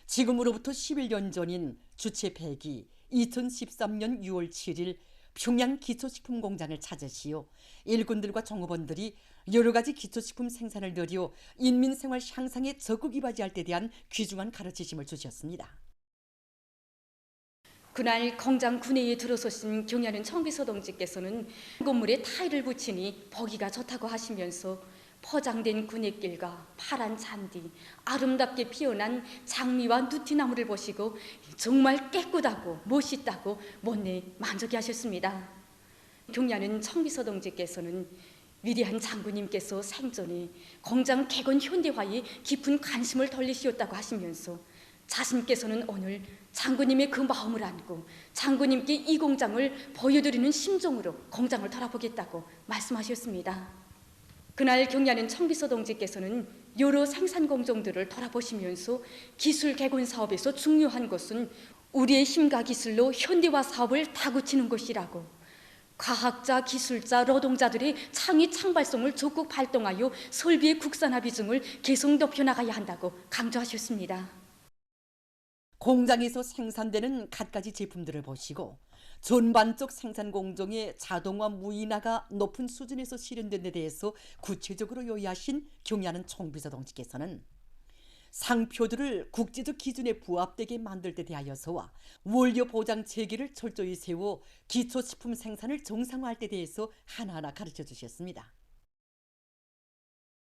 지금으로부터 11년 전인 주체 100이 2013년 6월 7일 평양 기초식품공장을 찾으시어 일꾼들과 정호원들이 여러 가지 기초식품 생산을 늘려 인민생활 향상에 적극 이바지할 때 대한 귀중한 가르치심을 주셨습니다.
그날 공장 구내에 들어서신 경의하는 청비서 동지께서는 건물에 타일을 붙이니 보기가 좋다고 하시면서 포장된 군액길과 파란 잔디, 아름답게 피어난 장미와 누티나무를 보시고 정말 깨끗하고 멋있다고 못내 만족해 하셨습니다. 경의하는 청비서 동지께서는 위대한 장군님께서 생전에 공장 개건 현대화에 깊은 관심을 돌리시었다고 하시면서 자신께서는 오늘 장군님의 그 마음을 안고 장군님께 이 공장을 보여드리는 심정으로 공장을 돌아보겠다고 말씀하셨습니다. 그날 경의하는 청비서 동지께서는 여러 생산 공정들을 돌아보시면서 기술 개건 사업에서 중요한 것은 우리의 힘과 기술로 현대화 사업을 다구치는 것이라고, 과학자, 기술자, 노동자들의 창의 창발성을 적극 발동하여 설비의 국산화 비중을 계속 높여나가야 한다고 강조하셨습니다.
공장에서 생산되는 갖가지 제품들을 보시고 전반적 생산 공정의 자동화 무인화가 높은 수준에서 실현된 데 대해서 구체적으로 요약하신 경의하는 총비서 동지께서는 상표들을 국제적 기준에 부합되게 만들 때 대하여서와 원료 보장 체계를 철저히 세워 기초식품 생산을 정상화할 때 대해서 하나하나 가르쳐 주셨습니다.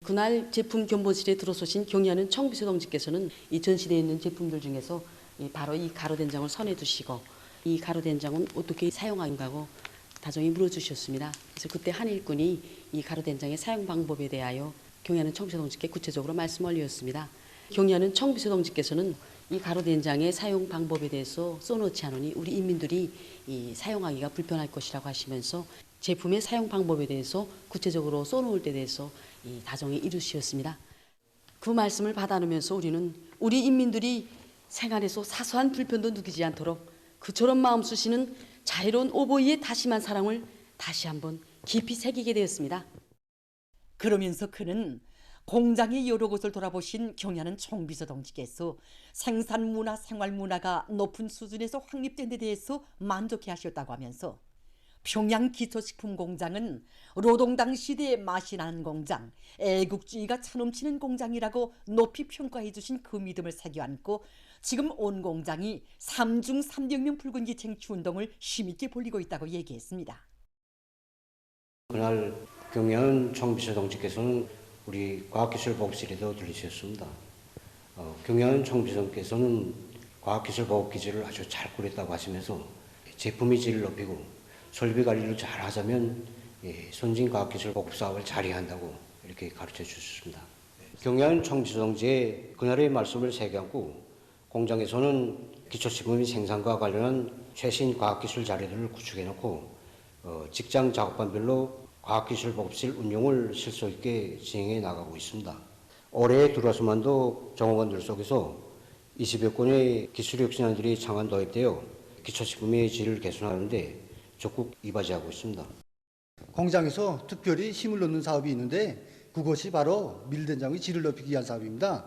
그날 제품 견본실에 들어서신 경의하는 청비서 동지께서는 이 전시대에 있는 제품들 중에서 바로 이 가루된장을 선해 두시고 이 가루된장은 어떻게 사용하는가고 다정히 물어주셨습니다. 그래서 그때 한 일꾼이 이 가루된장의 사용 방법에 대하여 경의하는 청비서 동지께 구체적으로 말씀을 올렸습니다. 경의하는 청비서 동지께서는 이 가루된장의 사용 방법에 대해서 써놓지 않으니 우리 인민들이 사용하기가 불편할 것이라고 하시면서 제품의 사용 방법에 대해서 구체적으로 써놓을 때 대해서 다정히 이루시었습니다. 그 말씀을 받아내면서 우리는 우리 인민들이 생활에서 사소한 불편도 느끼지 않도록 그처럼 마음 쓰시는 자유로운 오보이의 다심한 사랑을 다시 한번 깊이 새기게 되었습니다.
그러면서 그는 공장의 여러 곳을 돌아보신 경의하는 총비서 동지께서 생산 문화, 생활 문화가 높은 수준에서 확립된 데 대해서 만족해 하셨다고 하면서 평양 기초식품공장은 노동당 시대의 맛이 나는 공장, 애국주의가 차넘치는 공장이라고 높이 평가해 주신 그 믿음을 새겨 안고 지금 온 공장이 3중 3혁명 붉은기 쟁취 운동을 힘있게 벌이고 있다고 얘기했습니다.
그날 경리하는 총비서 동지께서는 우리 과학기술보급실에도 들리셨습니다. 경리하는 총비서께서는 과학기술보급기지를 아주 잘 꾸렸다고 하시면서 제품의 질을 높이고 설비 관리를 잘 하자면 선진과학기술 보급사업을 잘해야 한다고 이렇게 가르쳐 주셨습니다. 경리하는 총비서 동지의 그날의 말씀을 새겨안고 공장에서는 기초식품의 생산과 관련한 최신 과학기술 자료들을 구축해놓고 직장 작업반별로 과학기술보급실 운용을 실속 있게 진행해 나가고 있습니다. 올해 들어와서만도 정호관들 속에서 20여 건의 기술혁신안들이 창안 도입되어 기초식품의 질을 개선하는데 적극 이바지하고 있습니다.
공장에서 특별히 힘을 넣는 사업이 있는데 그것이 바로 밀된장의 질을 높이기 위한 사업입니다.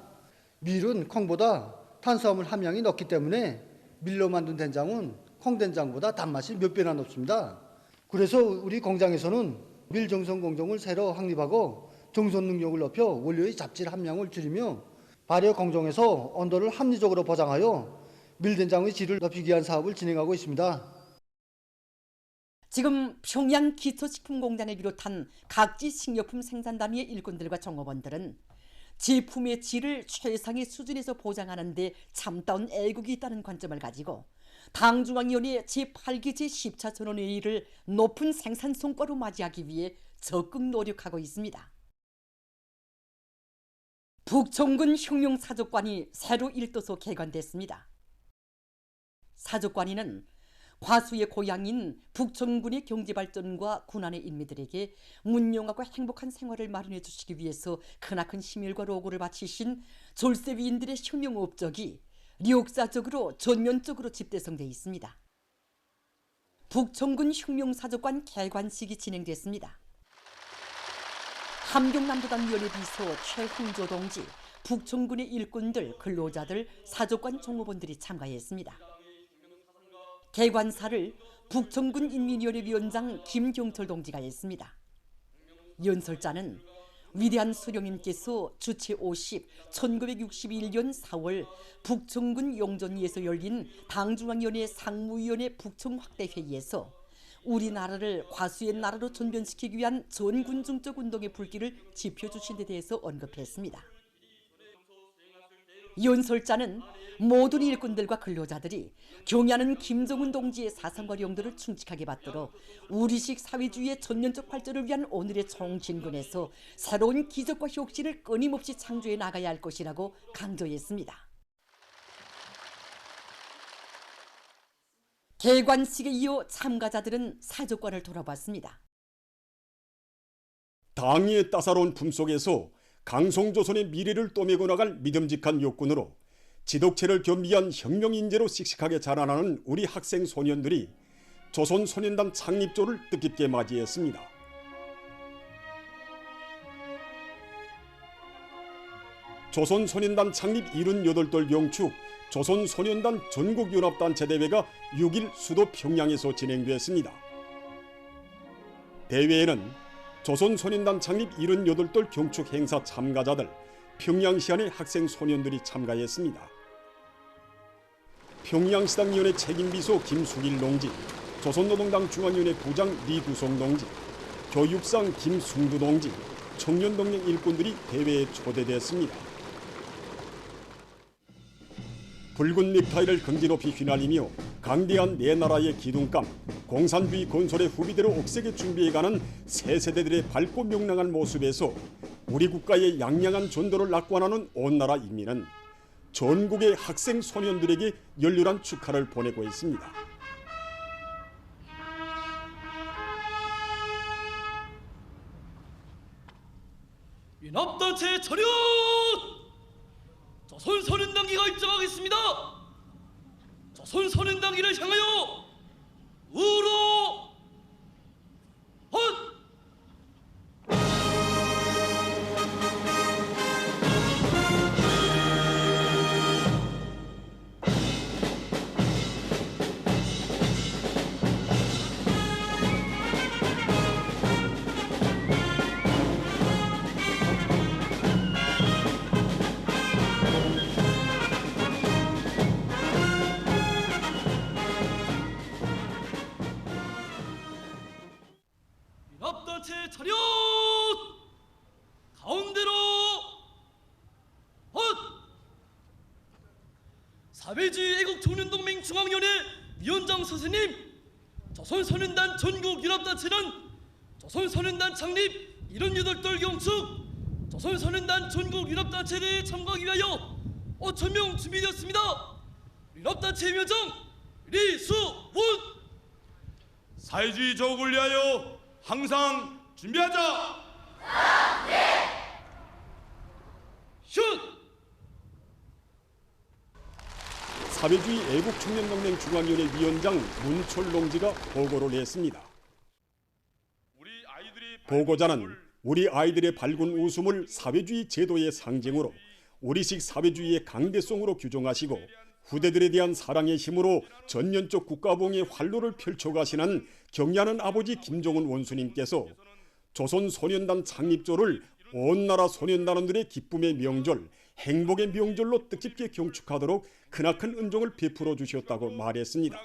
밀은 콩보다 탄수화물 함량이 높기 때문에 밀로 만든 된장은 콩된장보다 단맛이 몇 배나 높습니다. 그래서 우리 공장에서는 밀 정선 공정을 새로 확립하고 정선 능력을 높여 원료의 잡질 함량을 줄이며 발효 공정에서 온도를 합리적으로 보장하여 밀된장의 질을 높이기 위한 사업을 진행하고 있습니다.
지금 평양 기초식품공장을 비롯한 각지 식료품 생산 단위의 일꾼들과 종업원들은 제품의 질을 최상의 수준에서 보장하는 데 참다운 애국이 있다는 관점을 가지고 당중앙위원회 제8기 제10차 전원회의를 높은 생산 성과로 맞이하기 위해 적극 노력하고 있습니다. 북총군 혁명사족관이 새로 일도소 개관됐습니다. 사족관이는 과수의 고향인 북총군의 경제발전과 군안의 인민들에게 문명하고 행복한 생활을 마련해 주시기 위해서 크나큰 심혈과 노고를 바치신 졸세위인들의 혁명 업적이 역사적으로 전면적으로 집대성되어 있습니다. 북총군 혁명사족관 개관식이 진행됐습니다. 함경남도당위원회 비서 최흥조 동지, 북총군의 일꾼들, 근로자들, 사족관 종업원들이 참가했습니다. 개관사를 북총군 인민위원회 위원장 김경철 동지가 했습니다. 연설자는 위대한 수령님께서 주체 50, 1961년 4월 북총군 용전리에서 열린 당중앙위원회 상무위원회 북총확대회의에서 우리나라를 과수의 나라로 전변시키기 위한 전군중적 운동의 불길을 지펴주신 데 대해서 언급했습니다. 연설자는 모든 일꾼들과 근로자들이 경의하는 김정은 동지의 사상과 용도를 충직하게 받들어 우리식 사회주의의 전면적 발전을 위한 오늘의 총진군에서 새로운 기적과 혁신을 끊임없이 창조해 나가야 할 것이라고 강조했습니다. 개관식에 이어 참가자들은 사족관을 돌아봤습니다.
당위의 따사로운 품속에서 강성조선의 미래를 떠매고 나갈 믿음직한 욕군으로 지독체를 겸비한 혁명인재로 씩씩하게 자라나는 우리 학생 소년들이 조선소년단 창립조를 뜻깊게 맞이했습니다. 조선소년단 창립 78돌 경축 조선소년단 전국연합단체 대회가 6일 수도 평양에서 진행됐습니다. 대회에는 조선소년단 창립 78돌 경축 행사 참가자들 평양시안의 학생 소년들이 참가했습니다. 평양시당위원회 책임비서 김수길 동지, 조선노동당 중앙위원회 부장 리두성 동지, 교육상 김승두 동지, 청년동맹 일꾼들이 대회에 초대됐습니다. 붉은 넥타이를 긍지 높이 휘날리며 강대한 내 나라의 기둥감, 공산주의 건설의 후비대로 옥색에 준비해가는 새 세대들의 밝고 명랑한 모습에서 우리 국가의 양양한 전도를 낙관하는 온 나라 인민은 전국의 학생 소년들에게 열렬한 축하를 보내고 있습니다.
연합단체 차렷! 조선소년단기가 입장하겠습니다. 조선소년단기를 향하여 우로 헛! 사회주의 애국청년동맹 중앙위원회 위원장 선생님, 조선소년단 전국연합단체는 조선소년단 창립 78돌 경축 조선소년단 전국연합단체대회에 참가하기 위하여 5,000명 준비되었습니다. 연합단체 위원장 리수훈.
사회주의 조국을 위하여 항상 준비하자.
슛!
사회주의 애국청년동맹 중앙위원회 위원장 문철 동지가 보고를 냈습니다. 보고자는 우리 아이들의 밝은 웃음을 사회주의 제도의 상징으로 우리식 사회주의의 강대성으로 규정하시고 후대들에 대한 사랑의 힘으로 전면적 국가봉의 활로를 펼쳐가시는 경의하는 아버지 김정은 원수님께서 조선소년단 창립조를 온 나라 소년단원들의 기쁨의 명절, 행복의 명절로 뜻깊게 경축하도록 크나큰 은총을 베풀어 주셨다고 말했습니다.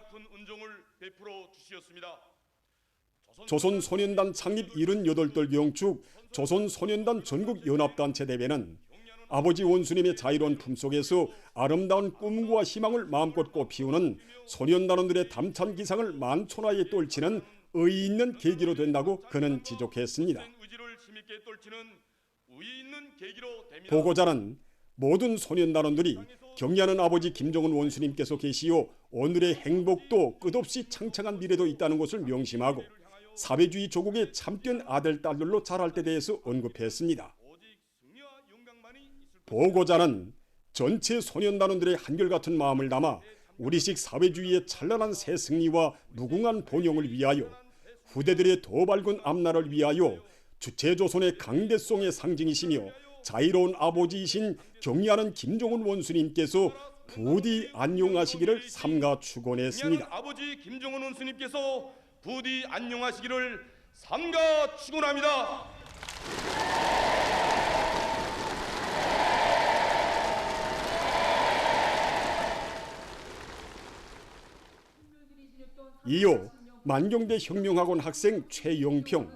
조선소년단 창립 78돌 경축 조선소년단 전국연합단체 대회는 아버지 원수님의 자유로운 품속에서 아름다운 꿈과 희망을 마음껏 꽃피우는 소년단원들의 담찬 기상을 만천하에 떨치는 의의 있는 계기로 된다고 그는 지적했습니다. 보고자는 모든 소년단원들이 경의하는 아버지 김정은 원수님께서 계시오 오늘의 행복도 끝없이 창창한 미래도 있다는 것을 명심하고 사회주의 조국의 참된 아들, 딸들로 자랄 때 대해서 언급했습니다. 보고자는 전체 소년단원들의 한결같은 마음을 담아 우리식 사회주의의 찬란한 새 승리와 무궁한 번영을 위하여 후대들의 더 밝은 앞날을 위하여 주체조선의 강대성의 상징이시며 자유로운 아버지이신 경의하는 김정은 원수님께서 부디 안녕하시기를 삼가 축원했습니다.
아버지 김정은 원수님께서 부디 안녕하시기를 삼가 축원합니다.
이어 만경대 혁명학원 학생 최영평,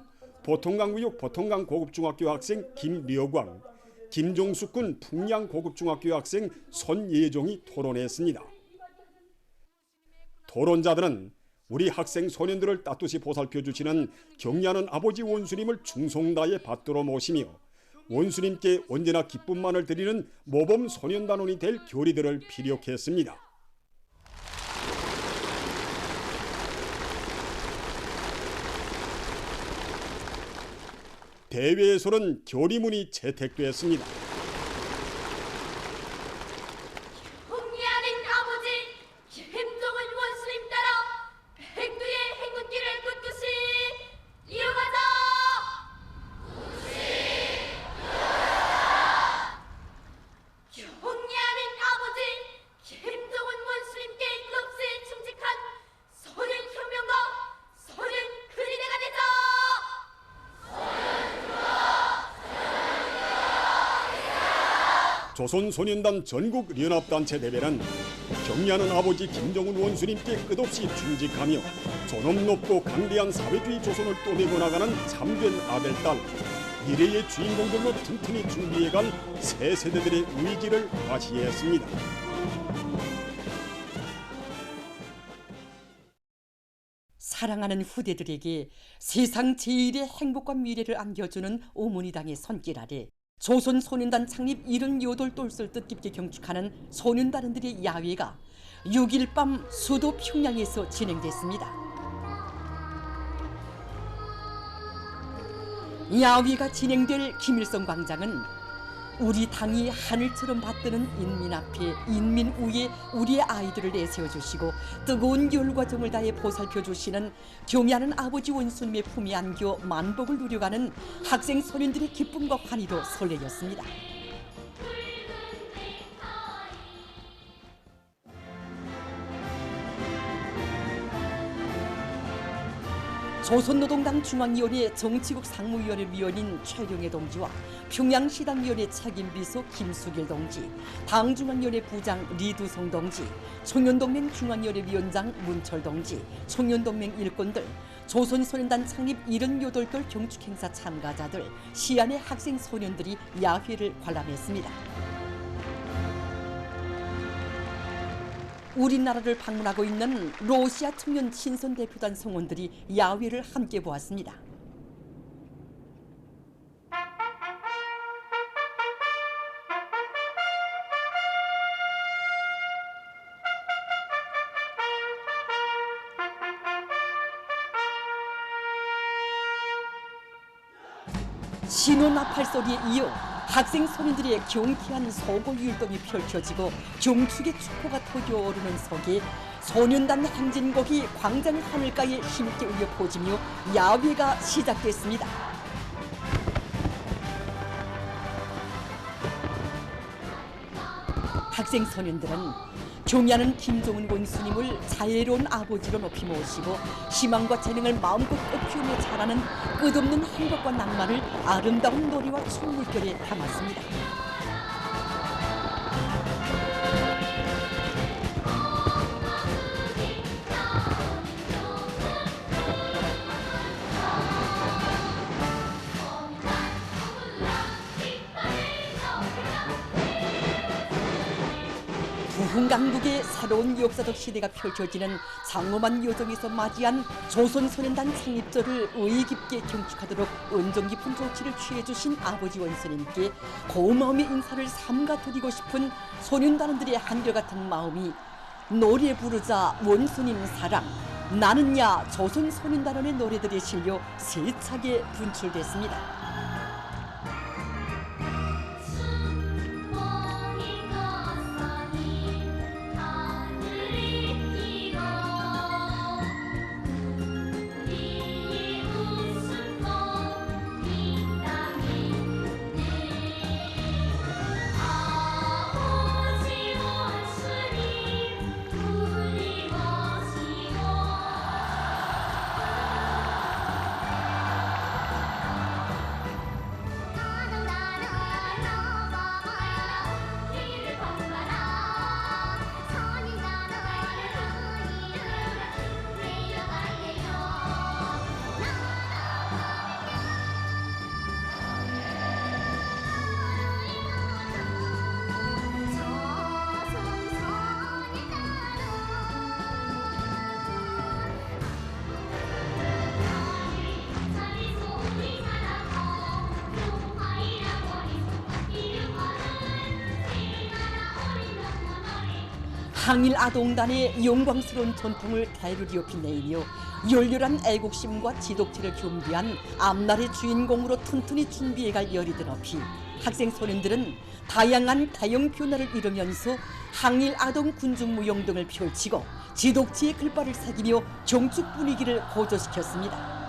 보통강구역 보통강 고급중학교 학생 김려광, 김종숙군 풍양 고급중학교 학생 손예종이 토론했습니다. 토론자들은 우리 학생 소년들을 따뜻이 보살펴 주시는 경의하는 아버지 원수님을 충성 다해 받들어 모시며 원수님께 언제나 기쁨만을 드리는 모범 소년단원이 될 교리들을 피력했습니다. 대회에서는 교리문이 채택됐습니다.
경의하는 아버지 김정은 원수님 따라 백두의 행군길을 꿋꿋이 이어가자. 경의하는 아버지 김정은 원수님께 끝없이 충직한 소년 혁명가 소년 그리대가 되자.
조선소년단 전국연합단체 대회는 경의하는 아버지 김정은 원수님께 끝없이 충직하며 존엄 높고 강대한 사회주의 조선을 떠내고 나가는 참된 아들, 딸, 미래의 주인공들로 튼튼히 준비해갈 새 세대들의 의지를 과시했습니다.
사랑하는 후대들에게 세상 제일의 행복과 미래를 안겨주는 오문이당의 손길 아래 조선소년단 창립 78돌을 뜻깊게 경축하는 소년단원들의 야외가 6일 밤 수도 평양에서 진행됐습니다. 야외가 진행될 김일성 광장은 우리 당이 하늘처럼 받드는 인민 앞에 인민 위에 우리의 아이들을 내세워 주시고 뜨거운 열과 정을 다해 보살펴 주시는 경의하는 아버지 원수님의 품에 안겨 만복을 누려가는 학생 소년들의 기쁨과 환희로 설레였습니다. 조선노동당 중앙위원회 정치국 상무위원회 위원인 최룡해 동지와 평양시당위원회 책임비서 김수길 동지, 당중앙위원회 부장 리두성 동지, 청년동맹 중앙위원회 위원장 문철 동지, 청년동맹 일꾼들, 조선소년단 창립 78돌 경축행사 참가자들, 시안의 학생 소년들이 야회를 관람했습니다. 우리나라를 방문하고 있는 러시아 청년 친선 대표단 성원들이 야외를 함께 보았습니다. 신호 나팔 소리에 이어 학생 소년들의 경쾌한 서고 율동이 펼쳐지고 경축의 축포가 터져오르는 속에 소년단 행진곡이 광장 하늘가에 힘있게 울려 퍼지며 야외가 시작됐습니다. 학생 소년들은 경야는 김정은 원수님을 자애로운 아버지로 높이 모시고 희망과 재능을 마음껏 꽃피우며 자라는 끝없는 행복과 낭만을 아름다운 노래와 춤 물결에 담았습니다. 부흥강국의 새로운 역사적 시대가 펼쳐지는 장엄한 여정에서 맞이한 조선소년단 창립절을 의의 깊게 경축하도록 은정 깊은 조치를 취해주신 아버지 원수님께 고마움의 인사를 삼가 드리고 싶은 소년단원들의 한결같은 마음이 노래 부르자 원수님 사랑, 나는야 조선소년단원의 노래들에 실려 세차게 분출됐습니다. 항일 아동단의 영광스러운 전통을 대류리어 빛내며 열렬한 애국심과 지독체를 겸비한 앞날의 주인공으로 튼튼히 준비해갈 열이 드높이 학생 소년들은 다양한 대형 변화를 이루면서 항일 아동 군중 무용 등을 펼치고 지독체의 글발을 새기며 경축 분위기를 고조시켰습니다.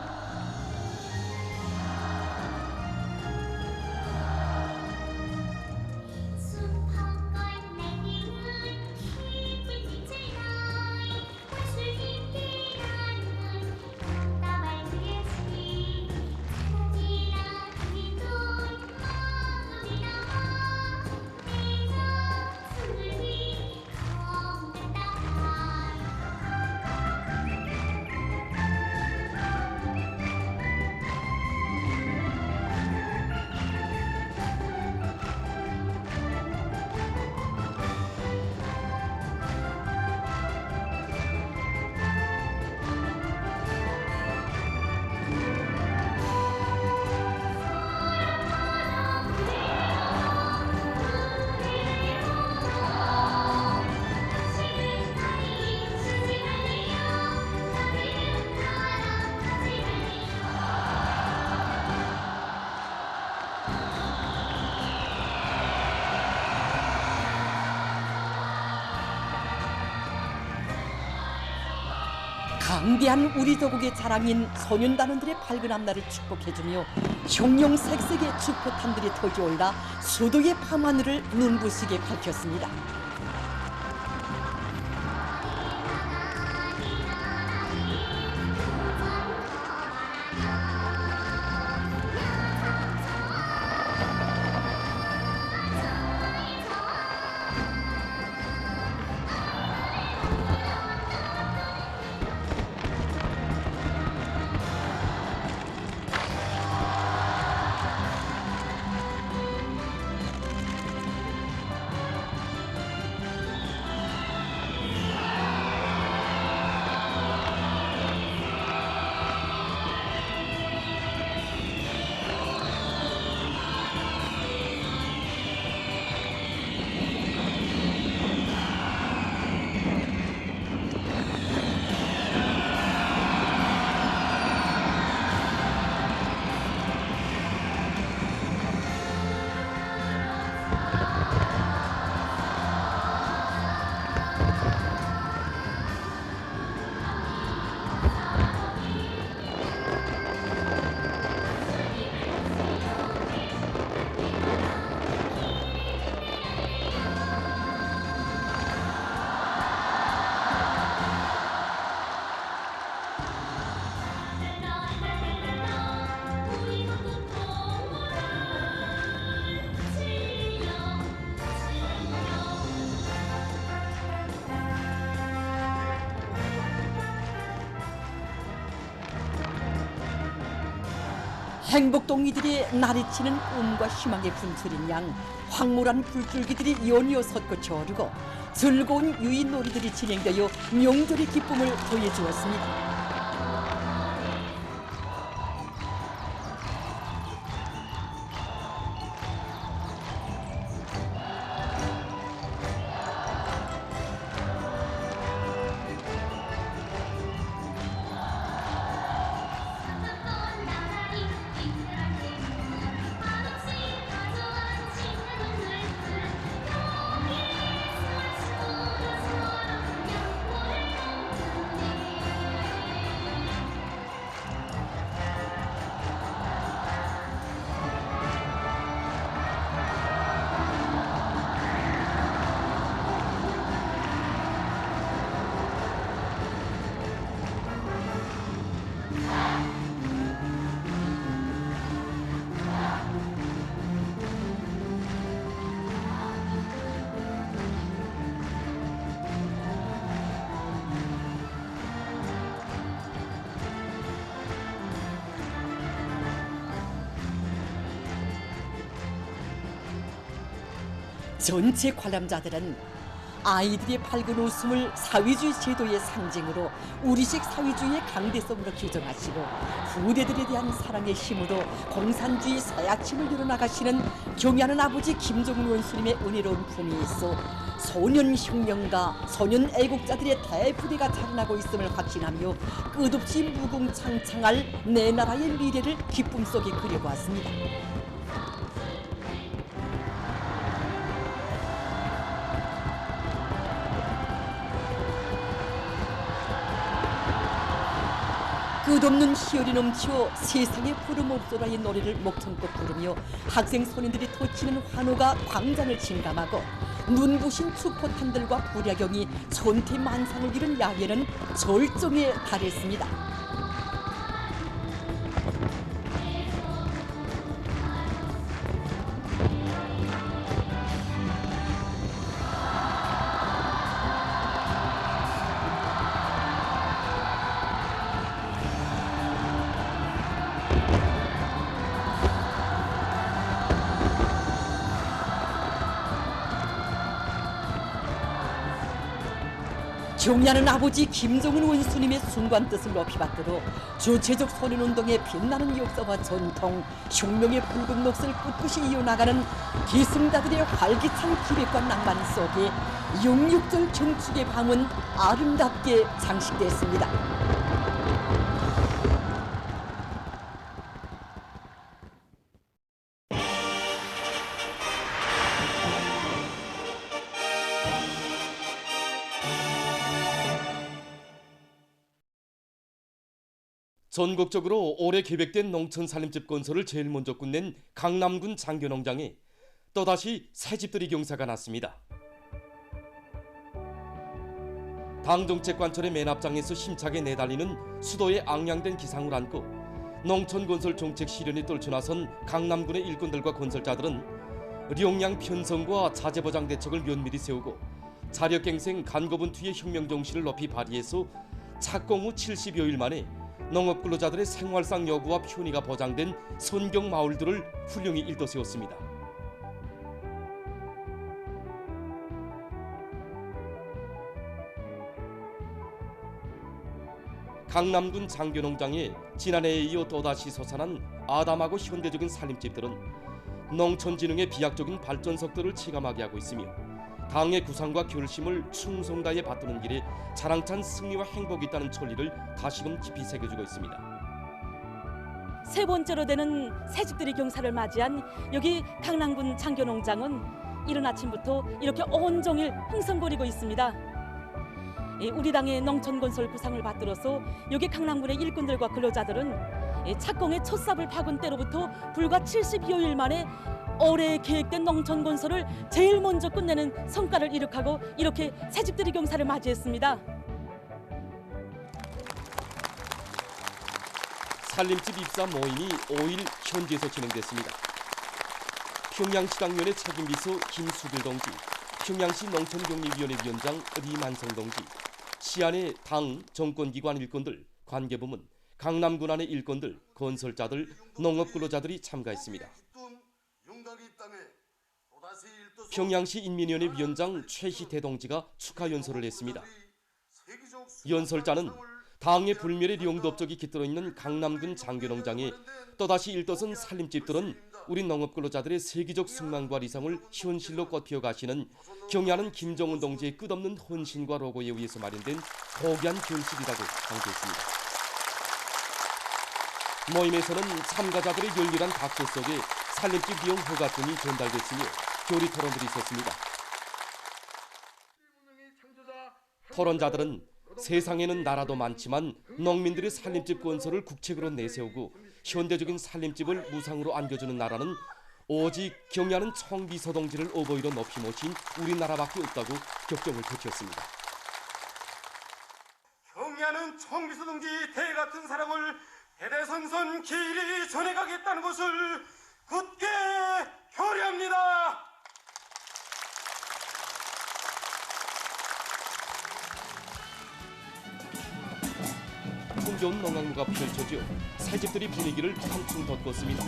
강대한 우리 조국의 자랑인 소년단원들의 밝은 앞날을 축복해주며 형용색색의 축포탄들이 터져올라 수도의 밤하늘을 눈부시게 밝혔습니다. 행복동이들이 나리치는 꿈과 희망의 분출인 양 황홀한 불줄기들이 연이어 솟구쳐 오르고 즐거운 유인놀이들이 진행되어 명절의 기쁨을 더해주었습니다. 전체 관람자들은 아이들의 밝은 웃음을 사회주의 제도의 상징으로 우리식 사회주의의 강대성으로 규정하시고 후대들에 대한 사랑의 힘으로 공산주의 서야침을 이뤄나가시는 경애하는 아버지 김정은 원수님의 은혜로운 품이 있어 소년혁명가, 소년애국자들의 대부대가 자라나고 있음을 확신하며 끝없이 무궁창창할 내 나라의 미래를 기쁨 속에 그려보았습니다. 끝없는 희열이 넘쳐 세상의 푸른 옥소라의 노래를 목청껏 부르며 학생 소년들이 터치는 환호가 광장을 침감하고 눈부신 추포탄들과 불야경이 천태만상을 이룬 야외는 절정에 달했습니다. 경애하는 아버지 김정은 원수님의 순간 뜻을 높이 받들어 주체적 소년운동의 빛나는 역사와 전통, 혁명의 붉은 녹슬 꿋꿋이 이어나가는 기승자들의 활기찬 기백과 낭만 속에 66절 경축의 밤은 아름답게 장식됐습니다.
전국적으로 올해 계획된 농촌 살림집 건설을 제일 먼저 끝낸 강남군 장교농장에 또다시 새집들이 경사가 났습니다. 당정책 관철의 맨 앞장에서 힘차게 내달리는 수도의 앙양된 기상을 안고 농촌 건설 정책 실현에 떨쳐나선 강남군의 일꾼들과 건설자들은 령양 편성과 자재보장 대책을 면밀히 세우고 자력갱생 간거분투의 혁명 정신을 높이 발휘해서 착공 후 70여일 만에 농업 근로자들의 생활상 여구와 편의가 보장된 선경 마을들을 훌륭히 일떠세웠습니다. 강남군 장교농장에 지난해에 이어 또다시 솟아난 아담하고 현대적인 살림집들은 농촌진흥의 비약적인 발전석들을 체감하게 하고 있으며 당의 구상과 결심을 충성다에 받드는 길에 자랑찬 승리와 행복이 있다는 천리를 다시금 깊이 새겨주고 있습니다.
세 번째로 되는 새집들이 경사를 맞이한 여기 강남군 장교농장은 이른 아침부터 이렇게 온종일 흥성거리고 있습니다. 우리 당의 농촌건설 구상을 받들어서 여기 강남군의 일꾼들과 근로자들은 착공의 첫 삽을 박은 때로부터 불과 70여일 만에 올해 계획된 농촌 건설을 제일 먼저 끝내는 성과를 이룩하고 이렇게 새집들이 경사를 맞이했습니다.
살림집 입사 모임이 5일 현지에서 진행됐습니다. 평양시당위원회 책임비서 김수길 동지, 평양시 농촌경리위원회 위원장 리만성 동지, 시안의 당 정권기관 일꾼들, 관계부문, 강남군 안의 일꾼들, 건설자들, 농업근로자들이 참가했습니다. 평양시 인민위원회 위원장 최희태 동지가 축하 연설을 했습니다. 연설자는 당의 불멸의 영도업적이 깃들어 있는 강남군 장교농장에 또다시 일떠선 살림집들은 우리 농업근로자들의 세계적 숙망과理想을 현실로 꽃피워 가시는 경의하는 김정은 동지의 끝없는 헌신과 로고에 의해서 마련된 고귀한 결실이라고 강조했습니다. 모임에서는 참가자들의 열렬한 박수 속에 살림집 이용 허가증이 전달됐으며 교리 토론들이 있었습니다. 토론자들은 세상에는 나라도 많지만 농민들의 살림집 건설을 국책으로 내세우고 현대적인 살림집을 무상으로 안겨주는 나라는 오직 경의하는 청비서 동지를 어버이로 높이 모신 우리나라밖에 없다고 격정을 펼쳤습니다.
경의하는 청비서 동지 대같은 사랑을 대대선선 길이 전해가겠다는 것을 굳게 결의합니다.
풍겨운 농악무가 펼쳐져 새집들이 분위기를 한층 돋궜습니다.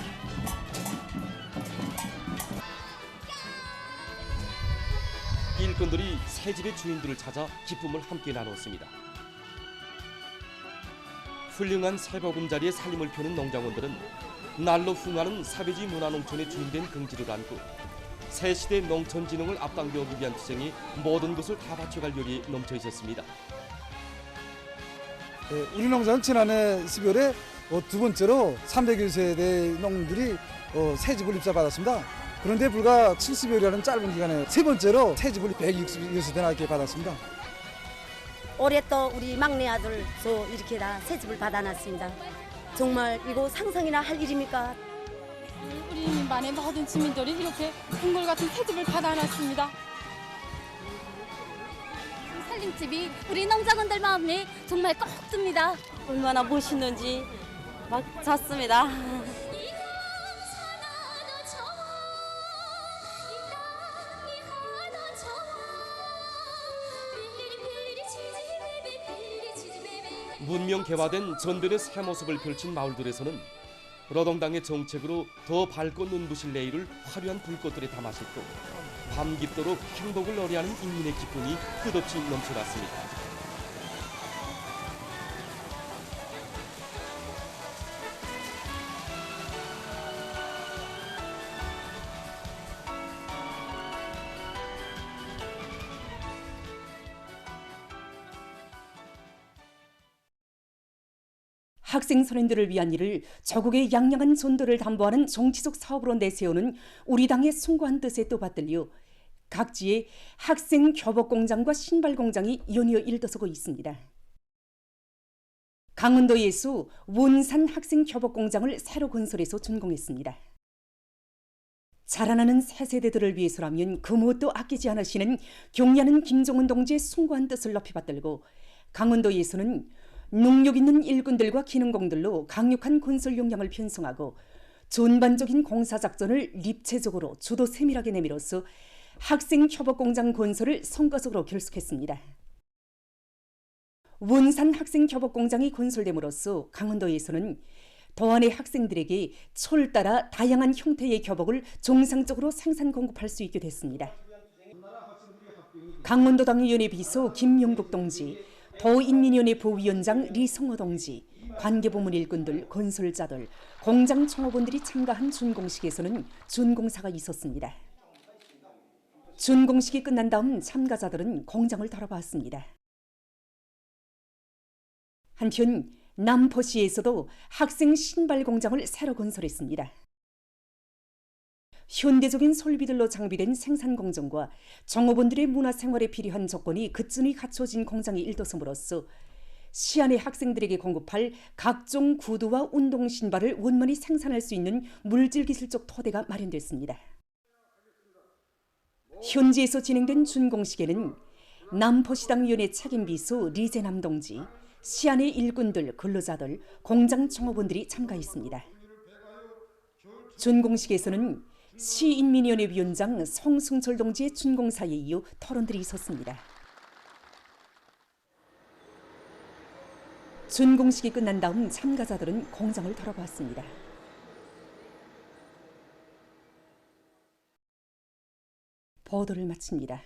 일꾼들이 새집의 주인들을 찾아 기쁨을 함께 나눴습니다. 훌륭한 새보금자리에 살림을 펴는 농장원들은 날로 흥하는 사배지 문화농촌의 주인된 긍지를 안고 새시대 농촌진흥을 앞당겨오기 위한 투쟁에 모든 것을 다 바쳐갈 열이 넘쳐 있었습니다.
우리 농장은 지난해 12월에 두 번째로 301세대 농민들이 새 집을 입주받았습니다. 그런데 불과 70여일이라는 짧은 기간에 세 번째로 새 집을 160세대나 이렇게 받았습니다.
올해 또 우리 막내 아들도 이렇게 다 새 집을 받아놨습니다. 정말 이거 상상이나 할 일입니까?
우리 만의 모든 주민들이 이렇게 동굴 같은 새 집을 받아놨습니다.
살림집이 우리 농장원들 마음에 정말 꼭 듭니다.
얼마나 멋있는지 막 잤습니다.
문명 개화된 전변의 새 모습을 펼친 마을들에서는 노동당의 정책으로 더 밝고 눈부실 내일을 화려한 불꽃들에 담아싣고 밤 깊도록 행복을 노래하는 인민의 기쁨이 끝없이 넘쳐났습니다.
학생 선생들을 위한 일을 조국의 양양한 전도를 담보하는 정치적 사업으로 내세우는 우리 당의 숭고한 뜻에 또 받들려 각지에 학생 교복공장과 신발공장이 연이어 일떠서고 있습니다. 강원도에서 원산 학생 교복공장을 새로 건설해서 준공했습니다. 자라나는 새 세대들을 위해서라면 그 무엇도 아끼지 않으시는 경의하는 김정은 동지의 숭고한 뜻을 높이 받들고 강원도에서는 능력 있는 일꾼들과 기능공들로 강력한 건설 역량을 편성하고 전반적인 공사작전을 입체적으로 주도 세밀하게 내밀어서 학생 교복공장 건설을 성과적으로 결속했습니다. 원산 학생 교복공장이 건설됨으로써 강원도에서는 도안의 학생들에게 철 따라 다양한 형태의 교복을 정상적으로 생산 공급할 수 있게 됐습니다. 강원도당위원회 비서 김용국 동지, 도인민위원회 부위원장 리성호 동지, 관계부문 일꾼들, 건설자들, 공장 총업원들이 참가한 준공식에서는 준공사가 있었습니다. 준공식이 끝난 다음 참가자들은 공장을 돌아봤습니다. 한편 남포시에서도 학생 신발 공장을 새로 건설했습니다. 현대적인 설비들로 장비된 생산 공정과 종업원들의 문화생활에 필요한 조건이 그쯤이 갖춰진 공장이 일떠섬으로써 시안의 학생들에게 공급할 각종 구두와 운동 신발을 원만히 생산할 수 있는 물질기술적 토대가 마련됐습니다. 현지에서 진행된 준공식에는 남포시당위원회 책임비서 리재남 동지, 시안의 일꾼들, 근로자들, 공장 종업원들이 참가했습니다. 준공식에서는 시인민위원회 위원장 성승철 동지의 준공사에 이어 토론들이 있었습니다.
준공식이 끝난 다음 참가자들은 공장을 돌아봤습니다. 보도를 마칩니다.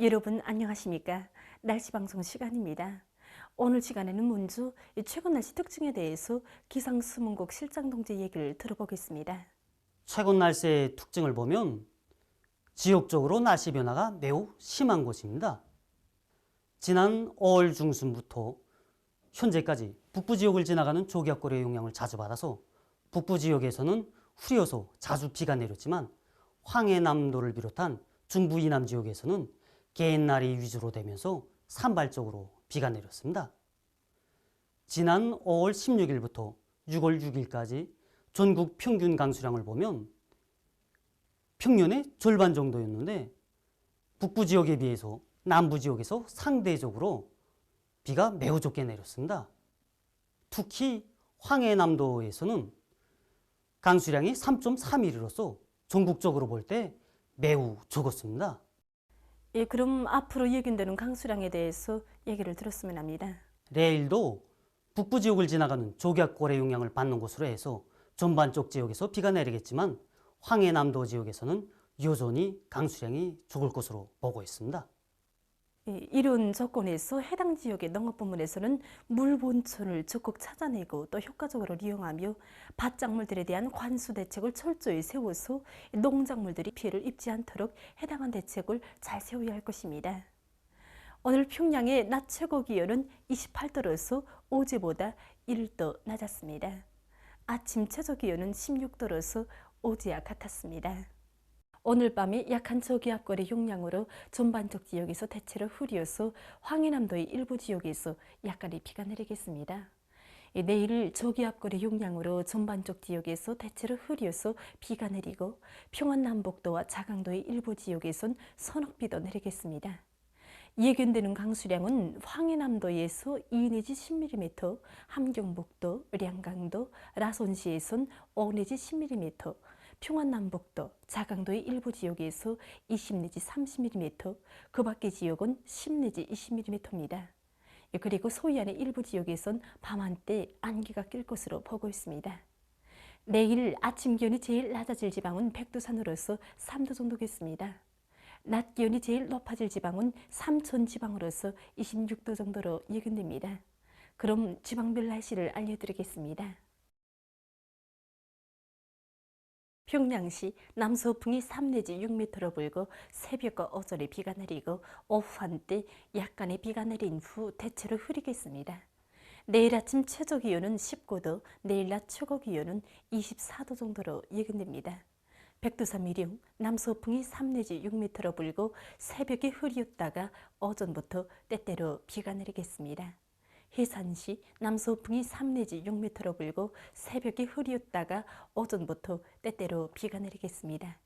여러분 안녕하십니까? 날씨 방송 시간입니다. 오늘 시간에는 먼저 최근 날씨 특징에 대해서 기상수문국 실장 동지 얘기를 들어보겠습니다.
최근 날씨의 특징을 보면 지역적으로 날씨 변화가 매우 심한 곳입니다. 지난 5월 중순부터 현재까지 북부 지역을 지나가는 조기압골의 영향을 자주 받아서 북부 지역에서는 흐려서 자주 비가 내렸지만 황해남도를 비롯한 중부 이남 지역에서는 개인날이 위주로 되면서 산발적으로 비가 내렸습니다. 지난 5월 16일부터 6월 6일까지 전국 평균 강수량을 보면 평년의 절반 정도였는데 북부 지역에 비해서 남부 지역에서 상대적으로 비가 매우 적게 내렸습니다. 특히 황해남도에서는 강수량이 3.3mm로서 전국적으로 볼 때 매우 적었습니다.
예, 그럼 앞으로 예견되는 강수량에 대해서 얘기를 들었으면 합니다.
내일도 북부 지역을 지나가는 조기압골의 영향을 받는 곳으로 해서 전반적 지역에서 비가 내리겠지만 황해남도 지역에서는 여전히 강수량이 적을 것으로 보고 있습니다.
예, 이런 조건에서 해당 지역의 농업부문에서는 물 본천을 적극 찾아내고 또 효과적으로 이용하며 밭작물들에 대한 관수 대책을 철저히 세워서 농작물들이 피해를 입지 않도록 해당한 대책을 잘 세워야 할 것입니다. 오늘 평양의 낮 최고 기온은 28도로서 어제보다 1도 낮았습니다. 아침 최저 기온은 16도로서 어제와 같았습니다. 오늘 밤에 약한 저기압골의 영향으로 전반적 지역에서 대체로 흐려서 황해남도의 일부 지역에서 약간의 비가 내리겠습니다. 내일 저기압골의 영향으로 전반적 지역에서 대체로 흐려서 비가 내리고 평안남북도와 자강도의 일부 지역에선 서넉비도 내리겠습니다. 예견되는 강수량은 황해남도에서 2 내지 10mm, 함경북도, 량강도, 라손시에선 5 내지 10mm, 평안남북도, 자강도의 일부 지역에서 20 내지 30mm, 그 밖의 지역은 10 내지 20mm입니다. 그리고 소해안의 일부 지역에선 밤한때 안개가 낄 것으로 보고 있습니다. 내일 아침 기온이 제일 낮아질 지방은 백두산으로서 3도 정도겠습니다. 낮 기온이 제일 높아질 지방은 삼천 지방으로서 26도 정도로 예견됩니다. 그럼 지방별 날씨를 알려드리겠습니다. 평양시 남서풍이 3 내지 6m로 불고 새벽과 오전에 비가 내리고 오후 한때 약간의 비가 내린 후 대체로 흐리겠습니다. 내일 아침 최저 기온은 19도, 내일 낮 최고 기온은 24도 정도로 예견됩니다. 백두산 미령 남서풍이 3 내지 6m로 불고 새벽에 흐리었다가 오전부터 때때로 비가 내리겠습니다. 해산시 남서풍이 3 내지 6m로 불고 새벽에 흐리었다가 오전부터 때때로 비가 내리겠습니다.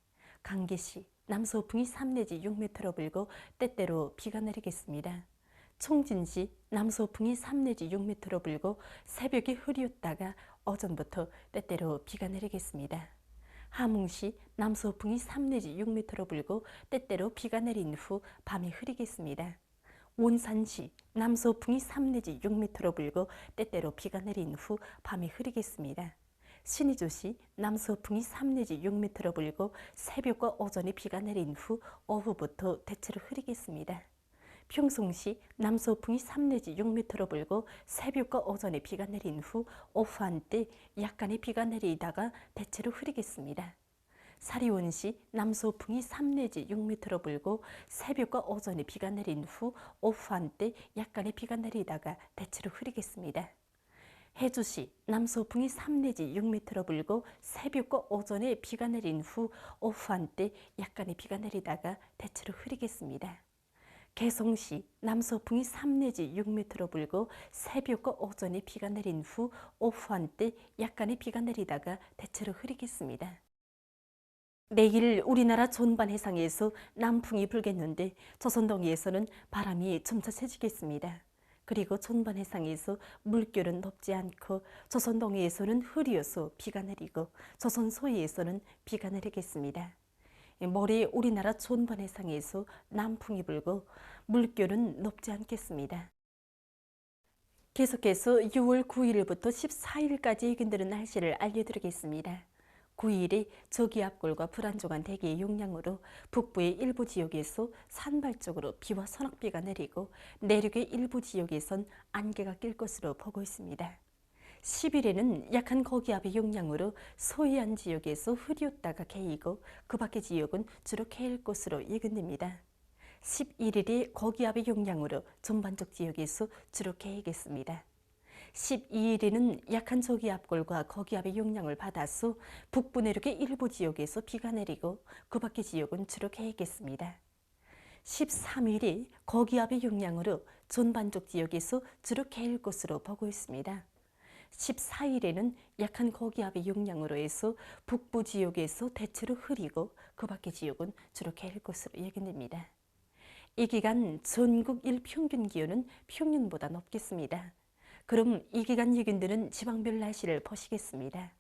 강계시 남서풍이 3 내지 6m로 불고 때때로 비가 내리겠습니다. 총진시 남서풍이 3 내지 6m로 불고 새벽에 흐리었다가 오전부터 때때로 비가 내리겠습니다. 함흥시 남서풍이 3 내지 6m로 불고 때때로 비가 내린 후 밤에 흐리겠습니다. 원산시 남서풍이 3 내지 6m로 불고 때때로 비가 내린 후 밤에 흐리겠습니다. 신의주시 남서풍이 3 내지 6m로 불고 새벽과 오전에 비가 내린 후 오후부터 대체로 흐리겠습니다. 평송시 남서풍이 3 내지 6m로 불고 새벽과 오전에 비가 내린 후 오후 한때 약간의 비가 내리다가 대체로 흐리겠습니다. 사리원시 남서풍이 3 내지 6m로 불고 새벽과 오전에 비가 내린 후 오후 한때 약간의 비가 내리다가 대체로 흐리겠습니다. 해주시 남서풍이 3 내지 6m로 불고 새벽과 오전에 비가 내린 후 오후 한때 약간의 비가 내리다가 대체로 흐리겠습니다. 개성시 남서풍이 3 내지 6m로 불고 새벽과 오전에 비가 내린 후 오후 한때 약간의 비가 내리다가 대체로 흐리겠습니다. 내일 우리나라 존반 해상에서 남풍이 불겠는데 조선 동해에서는 바람이 점차 세지겠습니다. 그리고 존반 해상에서 물결은 높지 않고 조선 동해에서는 흐리어서 비가 내리고 조선 서해에서는 비가 내리겠습니다. 모레 우리나라 존반 해상에서 남풍이 불고 물결은 높지 않겠습니다. 계속해서 6월 9일부터 14일까지 예견되는 날씨를 알려드리겠습니다. 9일이 저기압골과 불안정한 대기의 영향으로 북부의 일부 지역에서 산발적으로 비와 소낙비가 내리고 내륙의 일부 지역에선 안개가 낄 것으로 보고 있습니다. 10일에는 약한 고기압의 영향으로 서해안 지역에서 흐렸다가 개이고 그 밖의 지역은 주로 개일 것으로 예견됩니다. 11일이 고기압의 영향으로 전반적 지역에서 주로 개이겠습니다. 12일에는 약한 저기압골과 고기압의 영향을 받아서 북부 내륙의 일부 지역에서 비가 내리고 그 밖의 지역은 주로 개이겠습니다. 13일이 고기압의 영향으로 전반적 지역에서 주로 개일 것으로 보고 있습니다. 14일에는 약한 고기압의 영향으로 해서 북부 지역에서 대체로 흐리고 그 밖의 지역은 주로 개일 것으로 예견됩니다. 이 기간 전국 일평균 기온은 평년보다 높겠습니다. 그럼 이 기간 예견되는 지방별 날씨를 보시겠습니다.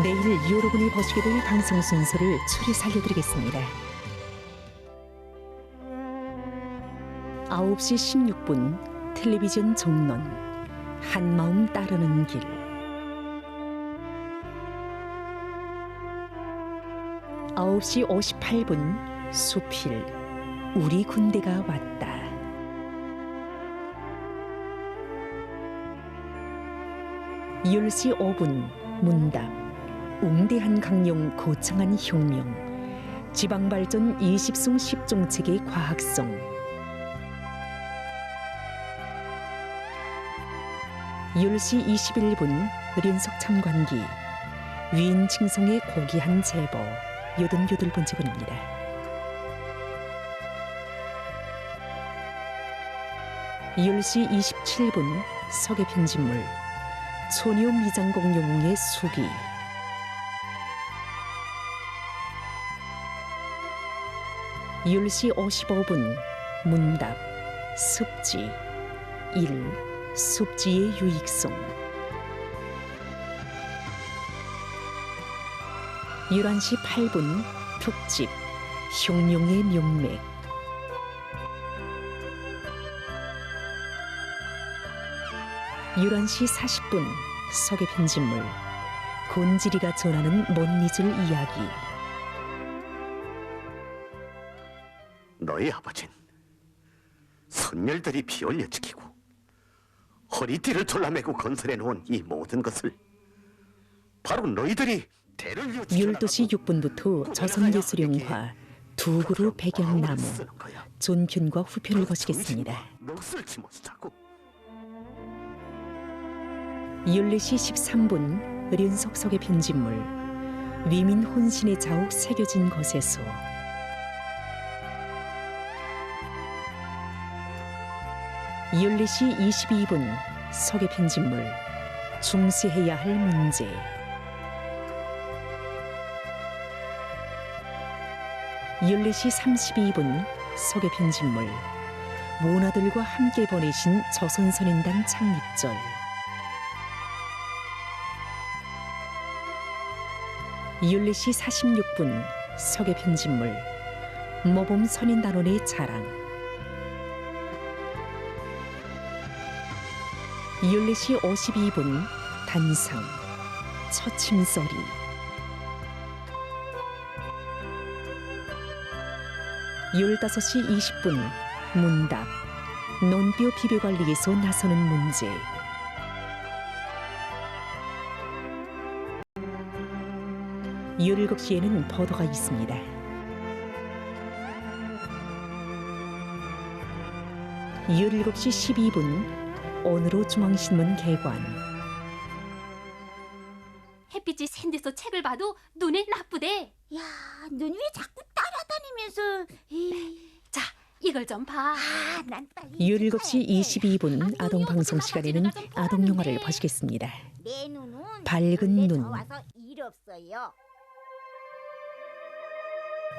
내일 여러분이 보시게 될 방송 순서를 추리 살려드리겠습니다. 9시 16분 텔레비전 종론 한마음 따르는 길. 9시 58분 수필 우리 군대가 왔다. 10시 5분 문답 웅대한 강령 거창한 혁명 지방발전 20숭 10종책의 과학성. 10시 21분 의련석 참관기 위인 칭송의 고귀한 제보 88번째 분입니다. 10시 27분 석의 편집물 소녀 미장공 영웅의 수기. 10시 55분 문답 습지 1. 습지의 유익성. 11시 8분 특집 혁명의 명맥. 11시 40분 석의 편집물 곤지리가 전하는 못 잊을 이야기.
너희 아버진 선열들이 피 올려 지키고 허리띠를 졸라매고 건설해 놓은 이 모든 것을 바로 너희들이 대를 이어
12시 6분부터 조선예술영화 두 그루 백양나무 존편과 후편을 보시겠습니다.
넋을 지못하고
14시 13분 의련석 석의 편집물 위민 혼신의 자욱 새겨진 것에서. 14시 22분 석의 편집물 중시해야 할 문제. 14시 32분 석의 편집물 모나들과 함께 보내신 조선선인단 창립절. 14시 46분 석의 편집물 모범 선인단원의 자랑. 14시 52분 단상 처침소리. 15시 20분 문답 논뼈 비배관리에서 나서는 문제. 17시에는 보도가 있습니다. 17시 12분 오늘로 중앙신문 개관.
햇빛이 센 데서 책을 봐도 눈에 나쁘대.
야, 넌 왜 자꾸 따라다니면서.
자, 이걸 좀 봐.
난 빨리
17시 22분 아동방송 시간에는 아동영화를 보시겠습니다.
내 눈은
밝은 눈.
와서 일 없어요.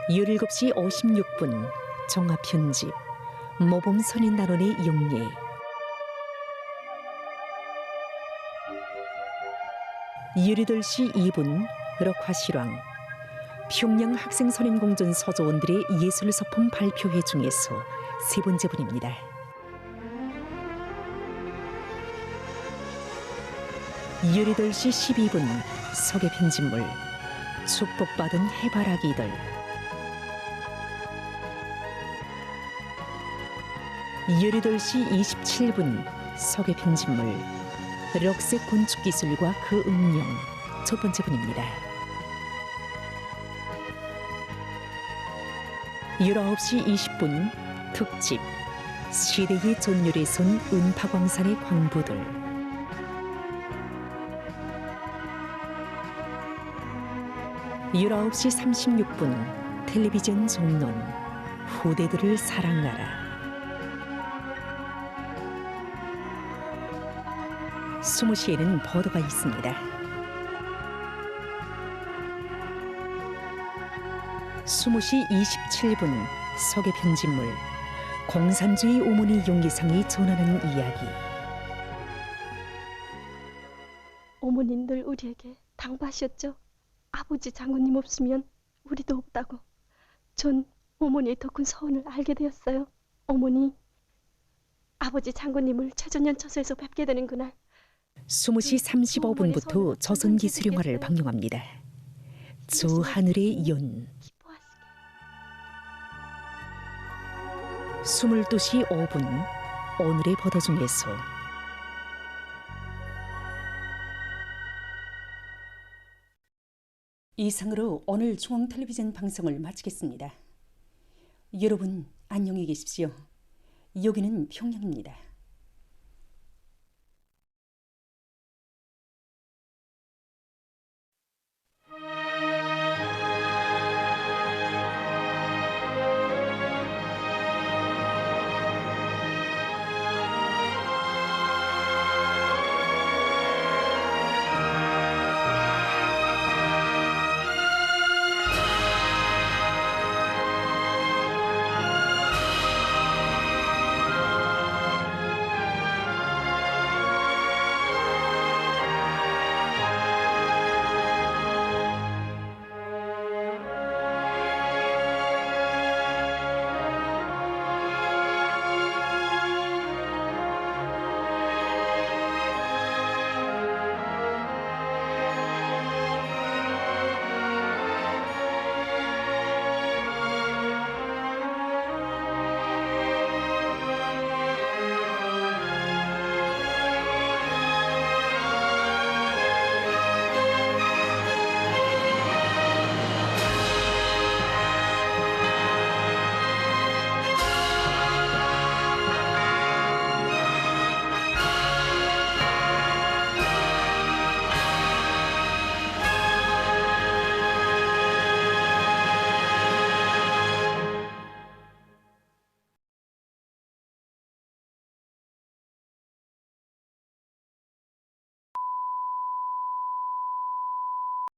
17시 56분 종합편집 모범 선인단원의 영예. 18시 2분 럭화실황 평양 학생선인공전 서조원들의 예술소품 발표회 중에서 세 번째 분입니다. 18시 12분 석의 편집물 축복받은 해바라기들. 18시 27분 석의 편집물 럭색 건축기술과 그 응용 첫 번째 분입니다. 19시 20분 특집 시대의 존열에 선 은파광산의 광부들. 19시 36분 텔레비전 종론 후대들을 사랑하라. 20시에는 보도가 있습니다. 20시 27분 석의 편집물 공산주의 어머니 용기상이 전하는 이야기.
어머님들 우리에게 당부하셨죠?
아버지 장군님 없으면 우리도 없다고. 전 어머니의 더 큰 서운을 알게 되었어요. 어머니, 아버지 장군님을 최전연처소에서 뵙게 되는 그날
20시 35분부터 조선기 수령화를 방영합니다. 저 하늘의 연 22시 5분 오늘의 보도 중에서
이상으로 오늘 중앙텔레비전 방송을 마치겠습니다. 여러분 안녕히 계십시오. 여기는 평양입니다.